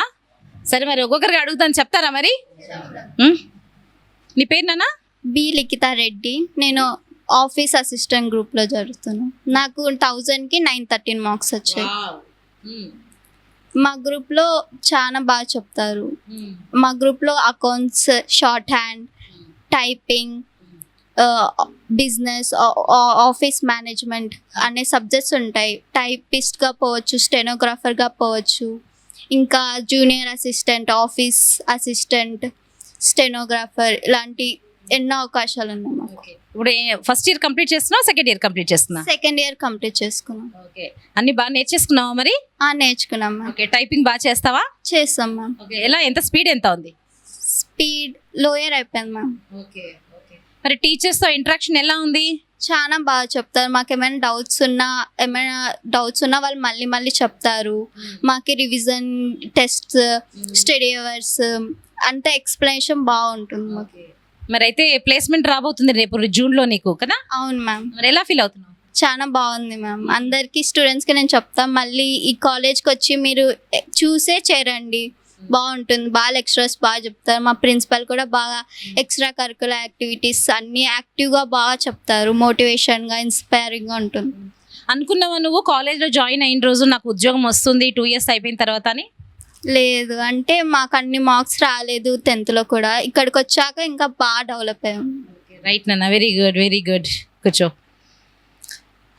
A: సరే, మరి ఒక్కొక్కరికి అడుగుతాను, చెప్తారా మరి? నీ పేరు నాన్న?
N: బి లిఖితా రెడ్డి. నేను ఆఫీస్ అసిస్టెంట్ గ్రూప్లో జరుగుతున్నాను. నాకు 1000కి 913 మార్క్స్ వచ్చాయి. మా గ్రూప్లో చాలా బాగా చెప్తారు. మా గ్రూప్లో accounts, short hand, typing, business, office management అనే సబ్జెక్ట్స్ ఉంటాయి. టైపిస్ట్గా పోవచ్చు, స్టెనోగ్రాఫర్గా పోవచ్చు, ఇంకా junior assistant, office assistant, stenographer ఇలాంటి ఎన్నో అవకాశాలు ఉన్నాయి మాకు.
A: ఇప్పుడు ఫస్ట్ ఇయర్ కంప్లీట్ చేస్తున్నావు, సెకండ్ ఇయర్ కంప్లీట్ చేస్తున్నా?
N: సెకండ్ ఇయర్ కంప్లీట్ చేసుకున్నాం.
A: ఓకే, అన్ని బాగా నేర్చేసుకున్నావా మరి?
N: నేర్చుకున్నాం.
A: ఓకే, టైపింగ్ బాగా చేస్తావా?
N: చేస్తాం మ్యామ్.
A: ఓకే, ఎలా, ఎంత స్పీడ్ ఎంత ఉంది?
N: స్పీడ్ లోయర్ అయిపోయింది మ్యామ్.
A: Okay okay. మరి టీచర్స్తో ఇంటరాక్షన్ ఎలా ఉంది?
N: చాలా బాగా చెప్తారు. మాకు ఏమైనా డౌట్స్ ఉన్నా వాళ్ళు మళ్ళీ మళ్ళీ చెప్తారు. మాకు రివిజన్ టెస్ట్స్, స్టడీ అవర్స్ అంతా ఎక్స్ప్లెనేషన్ బాగుంటుంది మాకు.
A: మరి అయితే ప్లేస్మెంట్ రాబోతుంది రేపు జూన్లో నీకు కదా?
N: అవును మ్యామ్.
A: మరి ఎలా ఫీల్ అవుతున్నావు?
N: చాలా బాగుంది మ్యామ్. అందరికీ స్టూడెంట్స్కి నేను చెప్తాను, మళ్ళీ ఈ కాలేజ్కి వచ్చి మీరు చూసే చేరండి, బాగుంటుంది. బాగా లెక్చరర్స్ బాగా చెప్తారు. మా ప్రిన్సిపల్ కూడా బాగా ఎక్స్ట్రా కరికులర్ యాక్టివిటీస్ అన్నీ యాక్టివ్గా బాగా చెప్తారు. మోటివేషన్గా, ఇన్స్పైరింగ్గా ఉంటుంది.
A: అనుకున్నావా నువ్వు కాలేజ్లో జాయిన్ అయిన రోజు నాకు ఉద్యోగం వస్తుంది 2 years అయిపోయిన తర్వాత అని?
N: లేదు, అంటే మాకు అన్ని మార్క్స్ రాలేదు 10th కూడా. ఇక్కడికి వచ్చాక ఇంకా బాగా డెవలప్ అయ్యాం.
A: రైట్ నాన్న, వెరీ గుడ్ వెరీ గుడ్, కూర్చో.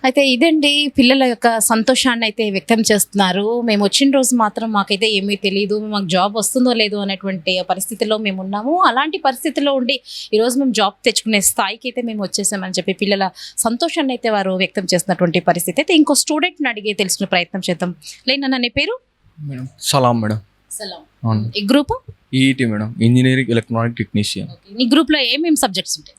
A: అయితే ఇదండి పిల్లల యొక్క సంతోషాన్ని అయితే వ్యక్తం చేస్తున్నారు. మేము వచ్చిన రోజు మాత్రం మాకైతే ఏమీ తెలియదు, మాకు జాబ్ వస్తుందో లేదో అనేటువంటి పరిస్థితిలో మేము ఉన్నాము. అలాంటి పరిస్థితిలో ఉండి ఈరోజు మేము జాబ్ తెచ్చుకునే స్థాయికి అయితే మేము వచ్చేసామని చెప్పి పిల్లల సంతోషాన్ని అయితే వారు వ్యక్తం చేస్తున్నటువంటి పరిస్థితి. అయితే ఇంకో స్టూడెంట్ని అడిగే తెలుసుకునే ప్రయత్నం చేద్దాం. లేనన్నా నీ పేరు?
O: మేడం సలాం మేడం.
A: సలాం.
O: అవును.
A: ఈ group?
O: EET madam, engineering electronic technician.
A: నీ గ్రూప్లో ఏమేమి సబ్జెక్ట్స్ ఉంటాయి?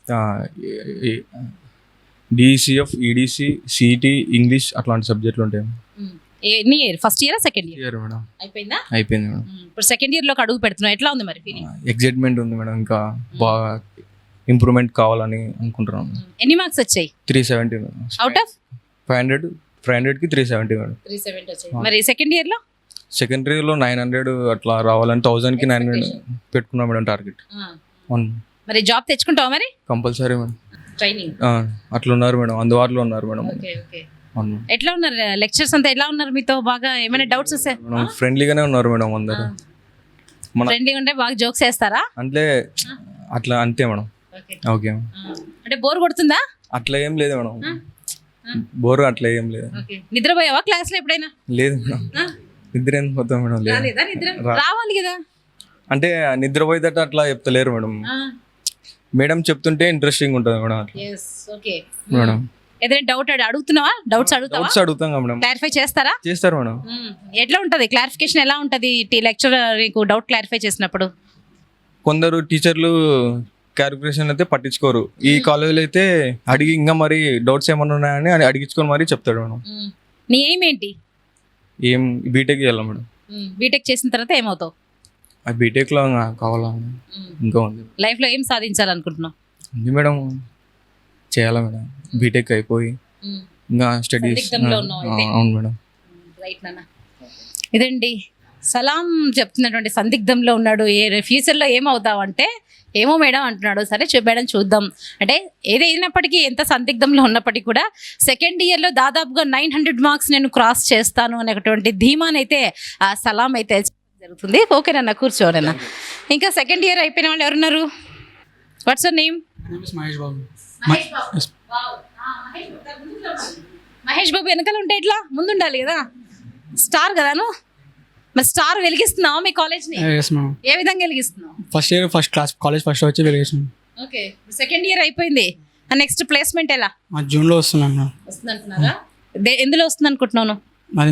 O: డిసిఎఫ్, ఈడిసి, సిఈటి, ఇంగ్లీష్ అట్లాంటి సబ్జెక్టులు ఉంటాయి.
A: ఎన్ని year? First year, second year?
O: Madam
A: అయిపోయిందా?
O: అయిపోయింది మేడం.
A: ఇప్పుడు సెకండ్ ఇయర్లోకి అడుగు పెడుతున్నావు, ఎట్లా ఉంది మరి ఫీలింగ్?
O: ఎగ్జైట్మెంట్ ఉంది మేడం. ఇంకా బాగా ఇంప్రూవ్మెంట్ కావాలని అనుకుంటున్నాను.
A: ఎన్ని మార్క్స్ వచ్చాయి
O: 370 మేడం.
A: అవుట్ ఆఫ్
O: 500కి 370 మేడం.
A: 370 వచ్చాయి. మరి సెకండ్ ఇయర్ లో
O: సెకండరీలో 900 అట్లా రావాలని 1000కి 900 పెట్టుకున్నాం మేడం టార్గెట్.
A: మరి జాబ్ తెచ్చుకుంటావా మరి?
O: Compulsory madam.
A: ట్రైనింగ్
O: అట్లా ఉన్నారు మేడం, అందుబాటులో ఉన్నారు మేడం.
A: Okay okay. ఎట్లా ఉన్నారు లెక్చర్స్ అంతా, ఎలా ఉన్నారు మీతో? బాగా ఏమైనా డౌట్స్ వస్తాయి?
O: మేడం ఫ్రెండ్లీగానే ఉన్నారు మేడం అందరూ.
A: ఫ్రెండ్లీ ఉంటే బాగా జోక్స్ వేస్తారా?
O: అంటే అట్లా అంతే మేడం. ఓకే
A: అంటే బోర్ కొడుతుందా?
O: అట్లా ఏం లేదు మేడం, బోర్ అట్లా ఏం లేదు.
A: నిద్రపోయావా క్లాస్ లో ఎప్పుడైనా?
O: లేదు మేడం, నిద్ర ఎందుకు పోతాం మేడం? లేదు,
A: రావాలి కదా.
O: అంటే నిద్రపోయేటట్టు అట్లా చెప్తలేరు మేడం. మేడం చెప్తుంటే ఇంట్రెస్టింగ్ ఉంటుంది మేడం. అట్లా మేడం
A: ఏదైనా డౌట్ అడుగుతున్నావా? డౌట్స్
O: అడుగుతాం కదా మేడం.
A: క్లారిఫై చేస్తారా?
O: చేస్తారు మేడం.
A: ఎట్లా ఉంటది క్లారిఫికేషన్? ఎలా ఉంటది లెక్చరర్ నీకు డౌట్ క్లారిఫై చేసినప్పుడు?
O: కొందరు టీచర్లు క్యాలిక్యులేషన్ అయితే పట్టించుకోరు. ఈ కాలేజీలో అయితే అడిగి ఇంకా మరి డౌట్స్ ఏమన్నా ఉన్నాయని అడిగించుకొని మరీ చెప్తాడు మేడం.
A: నీ ఎయిమ్ ఏంటి?
O: ఏం బీటెక్ చేయాలి మేడం.
A: బీటెక్ చేసిన తర్వాత ఏమవుతావు?
O: ఆ బీటెక్లో కావాలా ఇంకా ఉంది.
A: లైఫ్లో ఏం సాధించాలనుకుంటున్నావు?
O: ఉంది మేడం, చేయాలా మేడం. బీటెక్ అయిపోయి ఇంకా స్టడీస్. అవును మేడం.
A: రైట్ నాన్న. ఇదండి సలాం చెప్తున్నటువంటి సందిగ్ధంలో ఉన్నాడు. ఫ్యూచర్లో ఏమవుతావు అంటే ఏమో మేడం అంటున్నాడు. సరే మేడం చూద్దాం అంటే ఏదైనప్పటికీ, ఎంత సందిగ్ధంలో ఉన్నప్పటికీ కూడా సెకండ్ ఇయర్లో దాదాపుగా 900 మార్క్స్ నేను క్రాస్ చేస్తాను అనేటువంటి ధీమానైతే ఆ సలాం అయితే జరుగుతుంది. ఓకేనన్నా, కూర్చోనన్నా. ఇంకా సెకండ్ ఇయర్ అయిపోయిన వాళ్ళు ఎవరున్నారు? What's your name?
P: Mahesh Babu.
A: Mahesh Babu వెనకాల ఉంటే ఇట్లా ముందు ఉండాలి కదా, స్టార్ కదాను. మరి స్టార్ వెలిగిస్తున్నావు మీ కాలేజ్ని? ఏ విధంగా వెలిగిస్తున్నావు?
P: First year first class college first వచ్చి వెలిగిస్తున్నాం.
A: ఓకే, సెకండ్ ఇయర్ అయిపోయింది. నెక్స్ట్ ప్లేస్మెంట్ ఎలా?
P: జూన్లో వస్తున్నాను.
A: వస్తుందంటున్నారా? ఎందులో వస్తుంది అనుకుంటున్నాను?
P: అది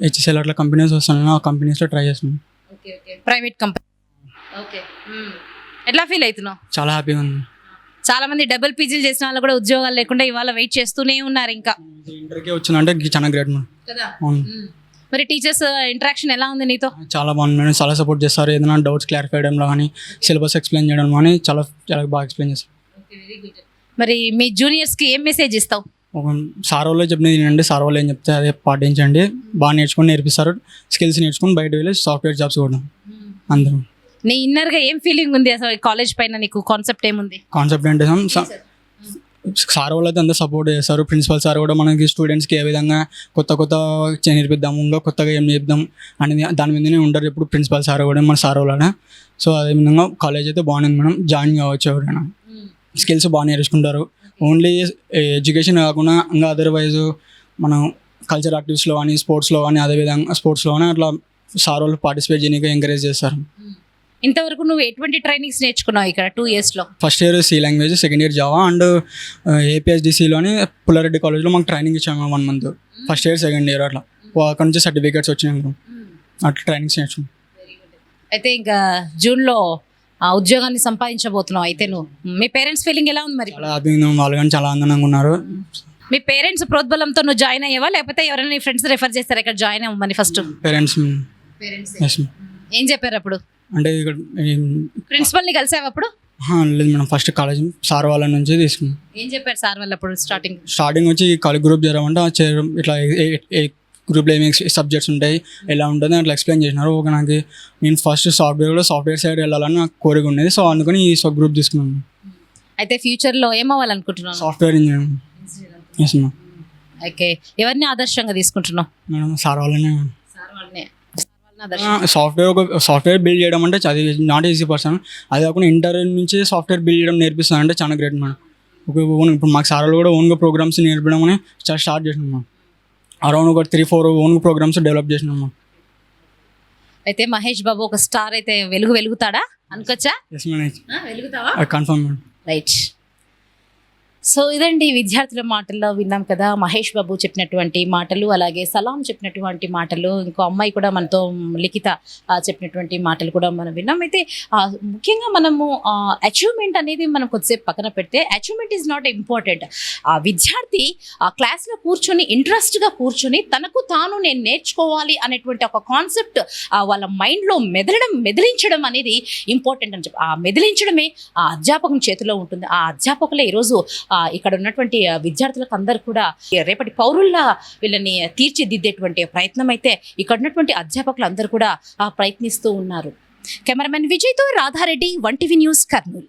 P: హెచ్ఎస్ఎల్ అట్లా కంపెనీస్ వస్తున్నాను, ఆ కంపెనీస్లో ట్రై చేస్తున్నాను.
A: Okay okay, private company. Okay, ఎట్లా ఫీల్ అవుతున్నావు?
P: చాలా హ్యాపీగా ఉంది.
A: చాలా మంది డబుల్ పీజీలు చేసిన వాళ్ళు కూడా ఉద్యోగాలు లేకుండా ఇవాళ వెయిట్ చేస్తూనే ఉన్నారు. ఇంకా
P: ఇంటర్కి వచ్చిందంటే చాలా గ్రేట్ మేడం.
A: కదా. మరి టీచర్స్ ఇంటరాక్షన్ ఎలా ఉంది నీతో?
P: చాలా బాగుంది మేడం, చాలా సపోర్ట్ చేస్తారు. ఏదైనా డౌట్స్ క్లారిఫై చేయడంలో కానీ, సిలబస్ ఎక్స్ప్లెయిన్ చేయడం కానీ చాలా చాలా బాగా ఎక్స్ప్లెయిన్ చేస్తారు.
A: మరి మీ జూనియర్స్కి ఏం మెసేజ్ ఇస్తావు?
P: సార్ వాళ్ళు చెప్పినది వినండి, సార్ వాళ్ళు ఏం చెప్తే అదే పాటించండి. బాగా నేర్పిస్తారు. స్కిల్స్ నేర్చుకుని బయట వెళ్ళి సాఫ్ట్వేర్ జాబ్స్ కూడా అందరూ.
A: నీ ఇన్నర్గా ఏం ఫీలింగ్ ఉంది అసలు కాలేజ్ పైన? నీకు కాన్సెప్ట్ ఏముంది?
P: కాన్సెప్ట్ అంటే సార్ వాళ్ళు అయితే అందరూ సపోర్ట్ చేస్తారు. ప్రిన్సిపల్ సార్ కూడా మనకి స్టూడెంట్స్కి ఏ విధంగా కొత్త నేర్పిద్దాము, ఇంకా కొత్తగా ఏం చేద్దాం అనేది దాని మీదనే ఉంటారు ఎప్పుడు ప్రిన్సిపల్ సార్ కూడా, మన సార్ వాళ్ళ. సో అదే విధంగా కాలేజ్ అయితే బాగుంది మేడం. జాయిన్ కావచ్చు ఎవరైనా. స్కిల్స్ బాగా నేర్చుకుంటారు. ఓన్లీ ఎడ్యుకేషన్ కాకుండా ఇంకా అదర్వైజ్ మనం కల్చర్ యాక్టివిటీస్లో కానీ, స్పోర్ట్స్లో కానీ, అదేవిధంగా స్పోర్ట్స్లో కానీ అట్లా సార్ వాళ్ళు పార్టిసిపేట్ చేయడానికి ఎంకరేజ్ చేస్తారు.
A: ఇంతవరకు నువ్వు ఎటువంటి ట్రైనింగ్స్ నేర్చుకున్నావు ఇక్కడ 2 yearsలో?
P: First year C language, second year Java and ఏపీఎస్డిసిలోని పుల్లారెడ్డి కాలేజ్లో మాకు ట్రైనింగ్ ఇచ్చాము 1 month. First year second year అట్లా అక్కడ నుంచి సర్టిఫికేట్స్ వచ్చినాయి. అట్లా ట్రైనింగ్స్ నేర్చుకున్నాం.
A: అయితే ఇంకా జూన్లో ఉద్యోగాన్ని సంపాదించబోతున్నావు. అయితే నువ్వు, మీ పేరెంట్స్ ఫీలింగ్ ఎలా ఉంది మరి?
P: చాలా హ్యాపీగా, వాళ్ళు కానీ చాలా ఆనందంగా ఉన్నారు.
A: మీ పేరెంట్స్ ప్రోద్బలంతో నువ్వు జాయిన్ అయ్యావా, లేకపోతే ఎవరైనా నీ ఫ్రెండ్స్ రెఫర్ చేస్తారా ఇక్కడ జాయిన్ అవ్వమని? ఫస్ట్
P: పేరెంట్స్
A: ఏం చెప్పారు అప్పుడు?
P: అంటే ఇక్కడ
A: ప్రిన్సిపల్ని కలిసావు అప్పుడు?
P: లేదు మేడం, ఫస్ట్ కాలేజ్ సార్ వాళ్ళ నుంచి తీసుకున్నాం.
A: ఏం చెప్పారు సార్ వాళ్ళు అప్పుడు?
P: స్టార్టింగ్ వచ్చి కాలేజ్ గ్రూప్ చేరమంటే చేరడం ఇట్లా గ్రూప్లో ఏమేమి సబ్జెక్ట్స్ ఉంటాయి, ఎలా ఉంటుంది అట్లా ఎక్స్ప్లెయిన్ చేసినారు. ఒక నాకు నేను ఫస్ట్ సాఫ్ట్వేర్ సైడ్ వెళ్ళాలని నాకు కోరిక ఉండేది. సో అందుకని ఈ గ్రూప్ తీసుకున్నాను.
A: అయితే ఫ్యూచర్లో ఏమవ్వాలనుకుంటున్నాను?
P: Software engineer. Yes ma'am.
A: Okay, ఎవరిని ఆదర్శంగా తీసుకుంటున్నావు?
P: మేడం సార్ వాళ్ళనే.
A: సాఫ్ట్వేర్
P: సాఫ్ట్వేర్ బిల్డ్ చేయడం అంటే అది నాట్ ఈజీ పర్సన్. అది కాకుండా ఇంటర్ నుంచి సాఫ్ట్వేర్ బిల్డ్ చేయడం నేర్పిస్తానంటే చాలా గ్రేట్ మేడం. ఇప్పుడు మాకు సార్ వాళ్ళు కూడా ఓన్గా ప్రోగ్రామ్స్ నేర్పడం అని స్టార్ట్ చేసినాం మ్యామ్. అరౌండ్ ఒక 3-4 ఓన్ ప్రోగ్రామ్స్ డెవలప్ చేసినాం మ్యామ్.
A: అయితే మహేష్ బాబు ఒక స్టార్ అయితే వెలుగుతాడా అనుకోవచ్చా?
P: ఎస్ మేడం,
A: వెలుగుతావా?
P: Confirm madam.
A: రైట్. సో ఇదండి విద్యార్థుల మాటల్లో విన్నాం కదా, మహేష్ బాబు చెప్పినటువంటి మాటలు, అలాగే సలాం చెప్పినటువంటి మాటలు, ఇంకో అమ్మాయి కూడా మనతో లిఖిత చెప్పినటువంటి మాటలు కూడా మనం విన్నాం. అయితే ముఖ్యంగా మనము అచీవ్మెంట్ అనేది మనం కొద్దిసేపు పక్కన పెడితే అచీవ్మెంట్ ఈజ్ నాట్ ఇంపార్టెంట్. ఆ విద్యార్థి ఆ క్లాస్లో కూర్చొని ఇంట్రెస్ట్గా కూర్చొని తనకు తాను నేను నేర్చుకోవాలి అనేటువంటి ఒక కాన్సెప్ట్ వాళ్ళ మైండ్లో మెదిలించడం అనేది ఇంపార్టెంట్ అని చెప్పి, ఆ మెదిలించడమే ఆ అధ్యాపకం చేతిలో ఉంటుంది. ఆ అధ్యాపకులే ఈరోజు ఇక్కడ ఉన్నటువంటి విద్యార్థులకు అందరూ కూడా రేపటి పౌరుల్లా వీళ్ళని తీర్చిదిద్దేటువంటి ప్రయత్నం అయితే ఇక్కడ ఉన్నటువంటి అధ్యాపకులు అందరూ కూడా ప్రయత్నిస్తూ ఉన్నారు. కెమెరామెన్ విజయ్తో రాధారెడ్డి, 1TV న్యూస్, కర్నూలు.